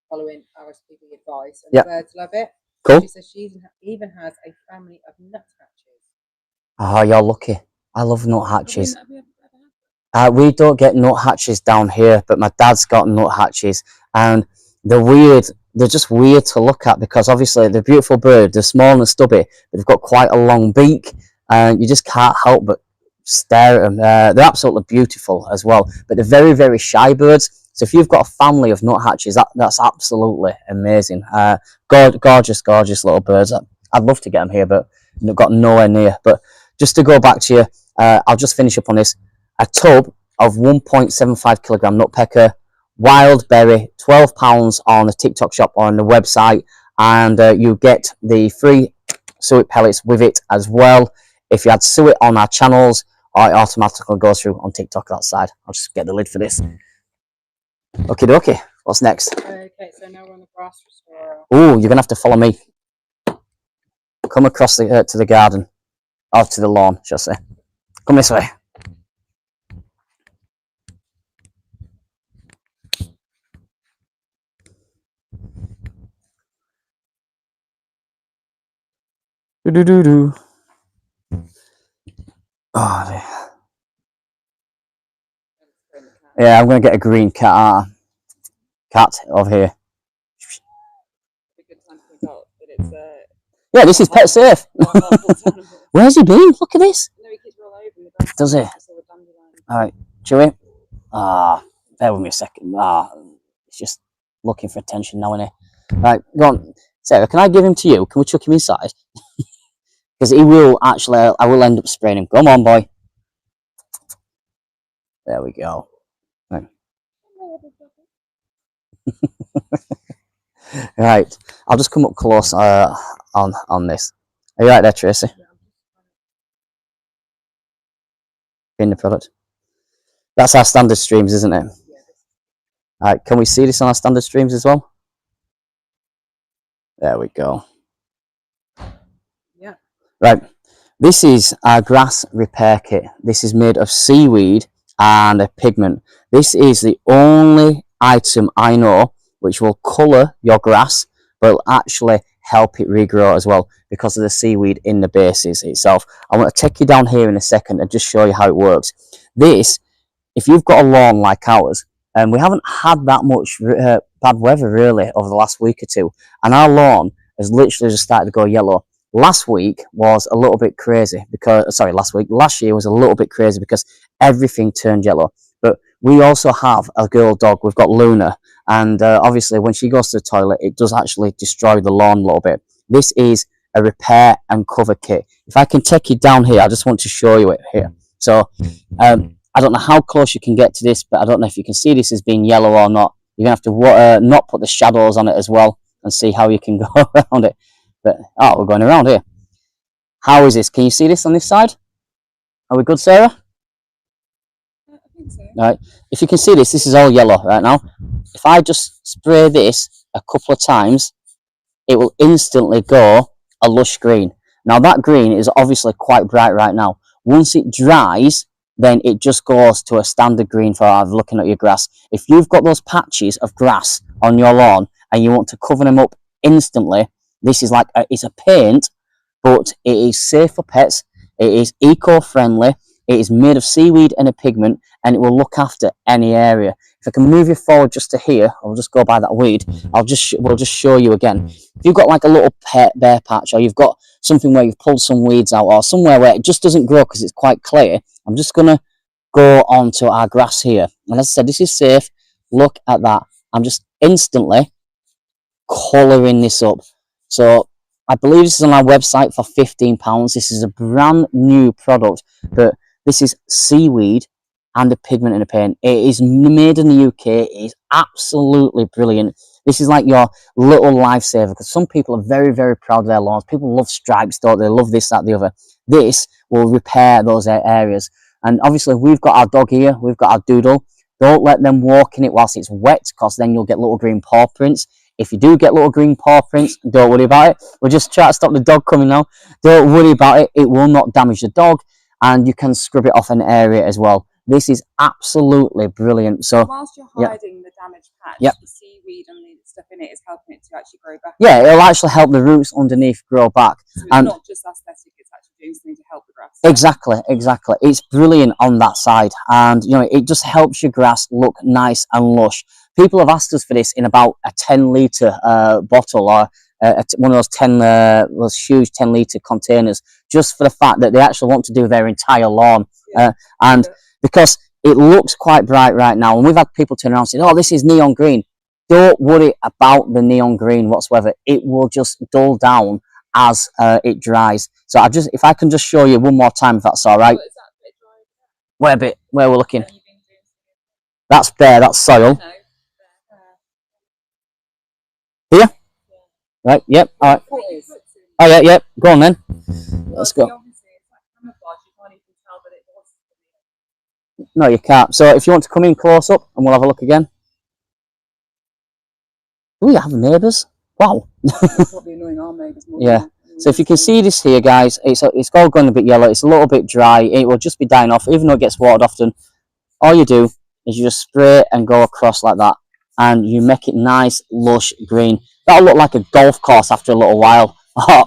Following RSPB advice, and Yep. the birds love it. Cool. She says she even has a family of nuthatches. Oh, you're lucky. I love nuthatches. We don't get nuthatches down here, but my dad's got nuthatches, and they're weird. They're just weird to look at because obviously they're beautiful birds. They're small and stubby, but they've got quite a long beak, and you just can't help but stare at them. They're absolutely beautiful as well, but they're very, very shy birds. So if you've got a family of nuthatches, that's absolutely amazing. Gorgeous, gorgeous little birds. I'd love to get them here, but they've got nowhere near. But just to go back to you, I'll just finish up on this. A tub of 1.75 kilogram nutpecker, wild berry, £12 on the TikTok shop or on the website, and you get the free suet pellets with it as well. If you had suet on our channels, it automatically goes through on TikTok that side. I'll just get the lid for this. Okay, dokie. What's next? Okay, so now we're on the grass restorer. Oh, you're gonna have to follow me. Come across the to the garden, or to the lawn, shall I say? Come this way. Do do do do. Oh dear. Yeah, I'm gonna get a green cat. Cat over here. A good time to point out that it's Yeah, this is pet safe. animal. Where's he been? Look at this. No, he keeps rolling over in the grass. Does he? Just all the dandelion. All right, Chewy. Bear with me a second. It's just looking for attention now, innit? Right, go on. Sarah, can I give him to you? Can we chuck him inside? Because he will actually, I will end up spraying him. Come on, boy. There we go. Right. Right, I'll just come up close on this. Are you right there, Tracy? In the product. That's our standard streams, isn't it? Alright, can we see this on our standard streams as well? There we go. Yeah. Right, this is our grass repair kit. This is made of seaweed and a pigment. This is the only item I know which will colour your grass, but will actually help it regrow as well because of the seaweed in the bases itself. I want to take you down here in a second and just show you how it works. This, if you've got a lawn like ours, and we haven't had that much bad weather really over the last week or two, and our lawn has literally just started to go yellow. Last week was a little bit crazy because, last year was a little bit crazy because everything turned yellow. But we also have a girl dog. We've got Luna, and obviously when she goes to the toilet, it does actually destroy the lawn a little bit. This is a repair and cover kit. If I can take you down here, I just want to show you it here. So I don't know how close you can get to this, but I don't know if you can see this as being yellow or not. You're gonna have to not put the shadows on it as well and see how you can go around it. But we're going around here. How is this? Can you see this on this side? Are we good, Sarah? I think so. Right. If you can see this, this is all yellow right now. If I just spray this a couple of times, it will instantly go a lush green. Now that green is obviously quite bright right now. Once it dries, then it just goes to a standard green for looking at your grass. If you've got those patches of grass on your lawn and you want to cover them up instantly, this is like it's a paint, but it is safe for pets. It is eco-friendly. It is made of seaweed and a pigment, and it will look after any area. If I can move you forward just to here, I'll just go by that weed. We'll just show you again. If you've got like a little bare patch, or you've got something where you've pulled some weeds out, or somewhere where it just doesn't grow because it's quite clear, I'm just gonna go onto our grass here. And as I said, this is safe. Look at that. I'm just instantly colouring this up. So I believe this is on our website for £15. This is a brand new product, but this is seaweed and a pigment in a paint. It is made in the UK. It is absolutely brilliant. This is like your little lifesaver because some people are very, very proud of their lawns. People love stripes, don't they? Love this, that, the other. This will repair those areas. And obviously we've got our dog here. We've got our Doodle. Don't let them walk in it whilst it's wet because then you'll get little green paw prints. If you do get little green paw prints, don't worry about it. We'll just try to stop the dog coming now. Don't worry about it. It will not damage the dog, and you can scrub it off an area as well. This is absolutely brilliant. So whilst you're hiding the damaged patch, the seaweed and the stuff in it is helping it to actually grow back. Yeah, it'll actually help the roots underneath grow back. So it's not just aesthetic, it's actually doing something to help the grass. Exactly. It's brilliant on that side, and it just helps your grass look nice and lush. People have asked us for this in about a 10-litre bottle, or one of those those huge 10-litre containers, just for the fact that they actually want to do their entire lawn, because it looks quite bright right now. And we've had people turn around and say, "Oh, this is neon green." Don't worry about the neon green whatsoever. It will just dull down as it dries. So if I can just show you one more time, if that's all right. Where we're looking? That's bare. That's soil. Here? Right. Yep. All right. Oh yeah, yeah. Go on then. Let's go. Obviously, it's like camouflage. You can't even tell that it was. No, you can't. So if you want to come in close up, and we'll have a look again. Oh, you have neighbours. Wow. Probably annoying our neighbours more. Yeah. So if you can see this here, guys, it's all going a bit yellow. It's a little bit dry. It will just be dying off, even though it gets watered often. All you do is you just spray and go across like that, and you make it nice, lush green. That'll look like a golf course after a little while,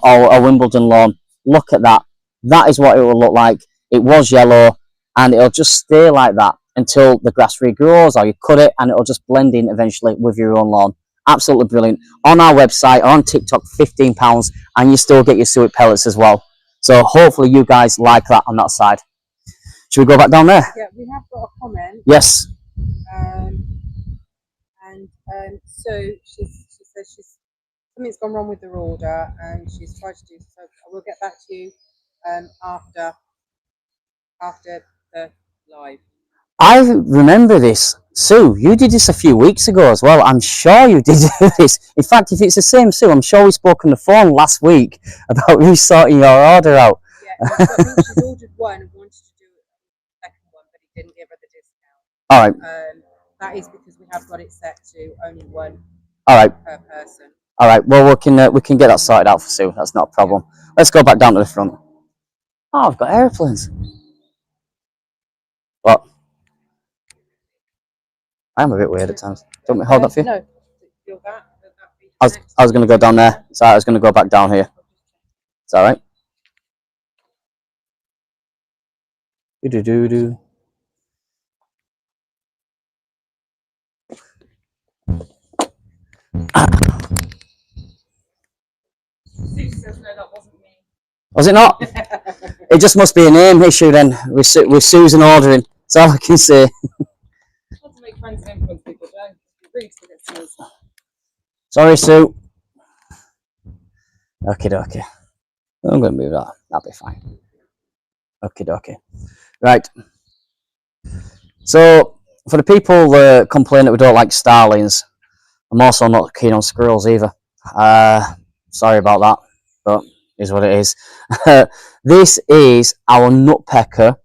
or a Wimbledon lawn. Look at that. That is what it will look like. It was yellow, and it'll just stay like that until the grass regrows, or you cut it, and it'll just blend in eventually with your own lawn. Absolutely brilliant. On our website, on TikTok, £15, and you still get your suet pellets as well. So hopefully you guys like that on that side. Should we go back down there? Yeah, we have got a comment. Yes. So she says something's gone wrong with her order, and she's tried to do so. We'll get back to you after the live. I remember this. Sue, you did this a few weeks ago as well. I'm sure you did this. In fact, if it's the same Sue, I'm sure we spoke on the phone last week about resorting your order out. Yeah, I think she's ordered one and wanted to do a second one, but he didn't give her the discount. All right. That is because we have got it set to only one All right. per person. All right. Well, we can get that sorted out for Sue. That's not a problem. Let's go back down to the front. Oh, I've got airplanes. What? I'm a bit weird at times. Do you want me to hold that for you? No, you're that. I was going to go down there. So I was going to go back down here. It's all right. Do. Susie says no, that wasn't me. Was it not? It just must be a name issue then with Susan ordering. That's all I can say. Not to make friends and influence people, don't. You're rude to get Susie. Sorry, Sue. Okay. I'm going to move that. That'll be fine. Okay. Right. So, for the people that complain that we don't like starlings, I'm also not keen on squirrels either. Sorry about that, but it is what it is. This is our Nutpecker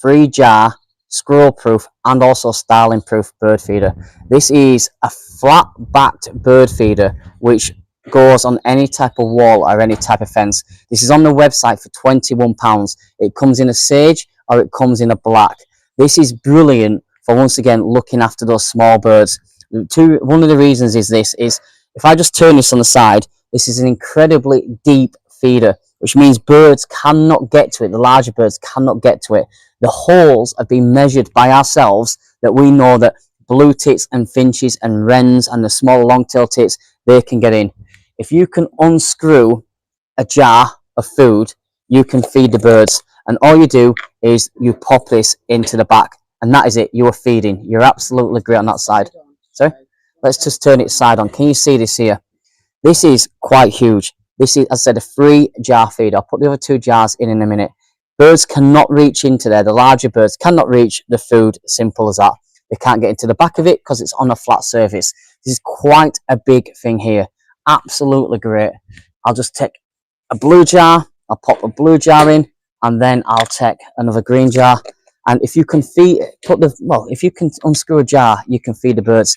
3-jar squirrel-proof and also starling-proof bird feeder. This is a flat-backed bird feeder which goes on any type of wall or any type of fence. This is on the website for £21. It comes in a sage or it comes in a black. This is brilliant for, once again, looking after those small birds. One of the reasons is this is, if I just turn this on the side, this is an incredibly deep feeder, which means birds cannot get to it. The larger birds cannot get to it. The holes have been measured by ourselves, that we know that blue tits and finches and wrens and the smaller long-tailed tits, they can get in. If you can unscrew a jar of food, you can feed the birds. And all you do is you pop this into the back, and that is it. You are feeding. You're absolutely great on that side. So let's just turn it side on. Can you see this here? This is quite huge. This is, as I said, a 3-jar feed. I'll put the other 2 jars in a minute. Birds cannot reach into there. The larger birds cannot reach the food. Simple as that. They can't get into the back of it because it's on a flat surface. This is quite a big thing here. Absolutely great. I'll just take a blue jar. I'll pop a blue jar in, and then I'll take another green jar. And if you can if you can unscrew a jar, you can feed the birds.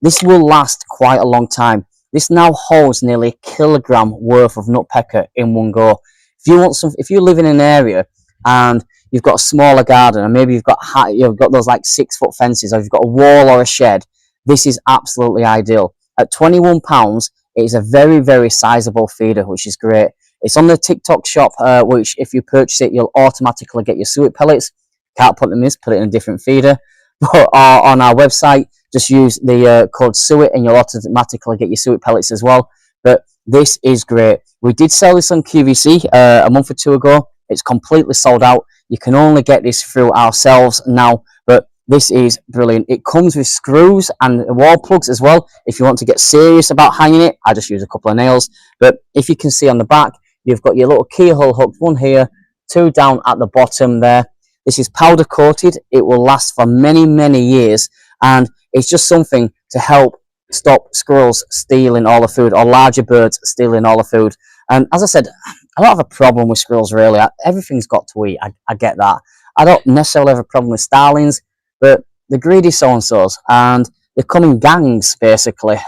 This will last quite a long time. This now holds nearly a kilogram worth of nutpecker in one go. If you live in an area and you've got a smaller garden, and maybe you've got those like 6-foot fences, or you've got a wall or a shed, this is absolutely ideal. At £21, it is a very, very sizable feeder, which is great. It's on the TikTok shop, which if you purchase it, you'll automatically get your suet pellets. Can't put them in, put it in a different feeder. But on our website, just use the code SUET and you'll automatically get your suet pellets as well. But this is great. We did sell this on QVC a month or 2 ago. It's completely sold out. You can only get this through ourselves now, but this is brilliant. It comes with screws and wall plugs as well. If you want to get serious about hanging it, I just use a couple of nails. But if you can see on the back, you've got your little keyhole hook, 1 here, 2 down at the bottom there. This is powder coated. It will last for many, many years. And it's just something to help stop squirrels stealing all the food, or larger birds stealing all the food. And as I said, I don't have a problem with squirrels really. Everything's got to eat. I get that. I don't necessarily have a problem with starlings, but the greedy so-and-sos, and they come in gangs basically,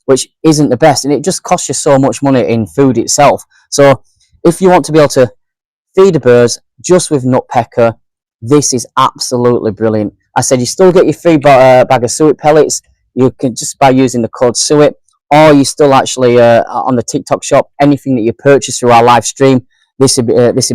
which isn't the best, and it just costs you so much money in food itself. So if you want to be able to feed the birds just with Nutpecker, this is absolutely brilliant. I said you still get your free bag of suet pellets. You can just by using the code SUET, or you still actually on the TikTok shop, anything that you purchase through our live stream, this would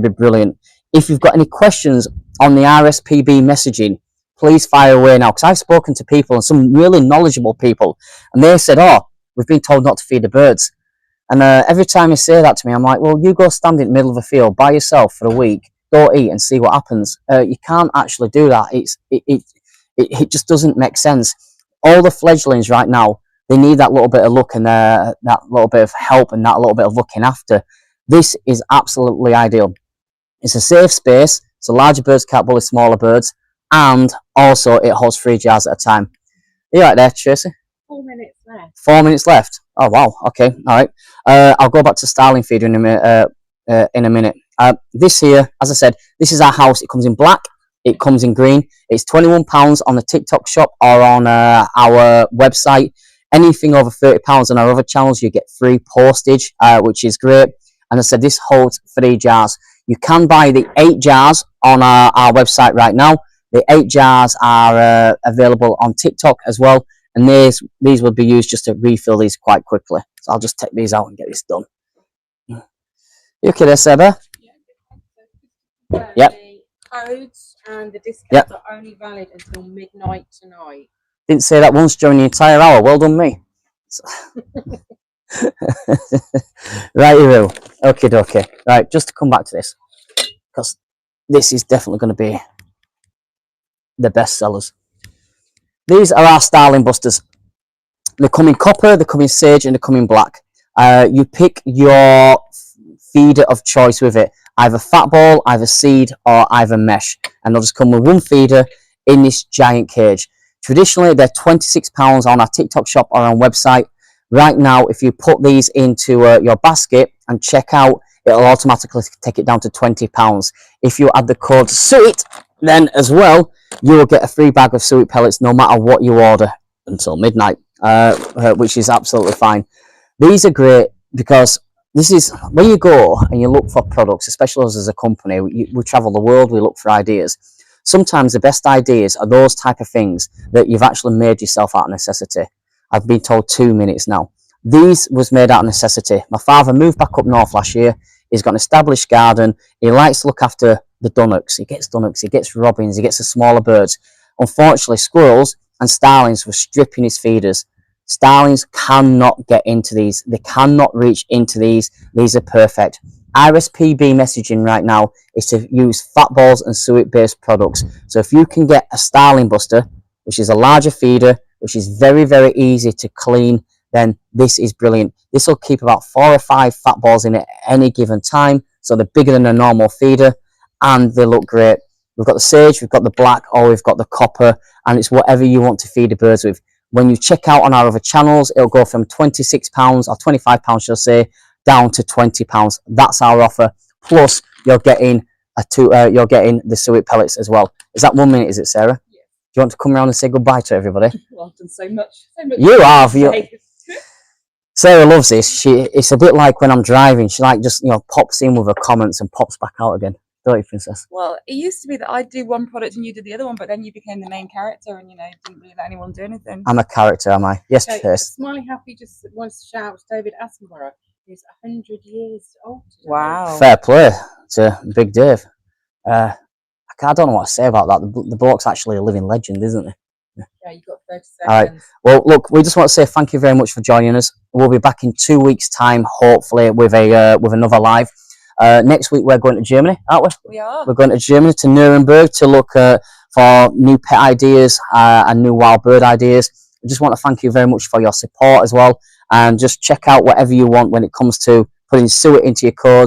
be brilliant. If you've got any questions on the RSPB messaging, please fire away now, because I've spoken to people, and some really knowledgeable people, and they said, oh, we've been told not to feed the birds. And every time you say that to me, I'm like, well, you go stand in the middle of a field by yourself for a week, go eat and see what happens. You can't actually do that. It just doesn't make sense. All the fledglings right now, they need that little bit of luck and that little bit of help and that little bit of looking after. This is absolutely ideal. It's a safe space, so larger birds can't bully smaller birds, and also it holds 3 jars at a time. Are you right there, Tracy? 4 minutes left. 4 minutes left. Oh wow. Okay. All right. I'll go back to starling feeder in a minute. This here, as I said, this is our house. It comes in black. It comes in green. It's £21 on the TikTok shop or on our website. Anything over £30 on our other channels, you get free postage, which is great. And I said, this holds 3 jars. You can buy the 8 jars on our website right now. The 8 jars are available on TikTok as well. And these will be used just to refill these quite quickly. So I'll just take these out and get this done. You okay there, Seba? Yep. The codes and the discounts Yep. are only valid until midnight tonight. Didn't say that once during the entire hour. Well done, me. Right, you okay. Right, just to come back to this, because this is definitely going to be the best sellers. These are our starling busters. They come in copper, they come in sage, and they come in black. You pick your feeder of choice with it, either fat ball, either seed, or either mesh, and they'll just come with one feeder in this giant cage. Traditionally, they're £26 on our TikTok shop or on website. Right now, if you put these into your basket and check out, it'll automatically take it down to £20. If you add the code SUET, then as well, you will get a free bag of suet pellets no matter what you order until midnight, which is absolutely fine. These are great because this is when you go and you look for products, especially us as a company, we travel the world, we look for ideas. Sometimes the best ideas are those type of things that you've actually made yourself out of necessity. I've been told 2 minutes now. These was made out of necessity. My father moved back up north last year. He's got an established garden. He likes to look after the dunnocks. He gets dunnocks, he gets robins, he gets the smaller birds. Unfortunately, squirrels and starlings were stripping his feeders. Starlings cannot get into these. They cannot reach into these. These are perfect. RSPB messaging right now is to use fat balls and suet-based products. So if you can get a starling buster, which is a larger feeder, which is very, very easy to clean, then this is brilliant. This will keep about 4 or 5 fat balls in it at any given time. So they're bigger than a normal feeder, and they look great. We've got the sage, we've got the black, or we've got the copper, and it's whatever you want to feed the birds with. When you check out on our other channels, it'll go from £26 or £25, should I say, down to £20. That's our offer. Plus, you're getting the suet pellets as well. Is that 1 minute? Is it, Sarah? Yeah. Do you want to come around and say goodbye to everybody? Well, I've done so much. You have. Sarah loves this. It's a bit like when I'm driving. She just pops in with her comments and pops back out again. Don't you, Princess? Well, it used to be that I'd do one product and you did the other one, but then you became the main character and didn't really let anyone do anything. I'm a character, am I? Yes, Okay, Trace. Smiley Happy just wants to shout out to David Attenborough, who's 100 years old today. Wow. Fair play to Big Dave. I don't know what to say about that. The bloke's actually a living legend, isn't he? Yeah, you've got 30 seconds. All right. Well, look, we just want to say thank you very much for joining us. We'll be back in 2 weeks' time, hopefully, with another live. Next week, we're going to Germany, aren't we? We are. We're going to Germany, to Nuremberg, to look for new pet ideas and new wild bird ideas. I just want to thank you very much for your support as well. And just check out whatever you want when it comes to putting suet into your codes.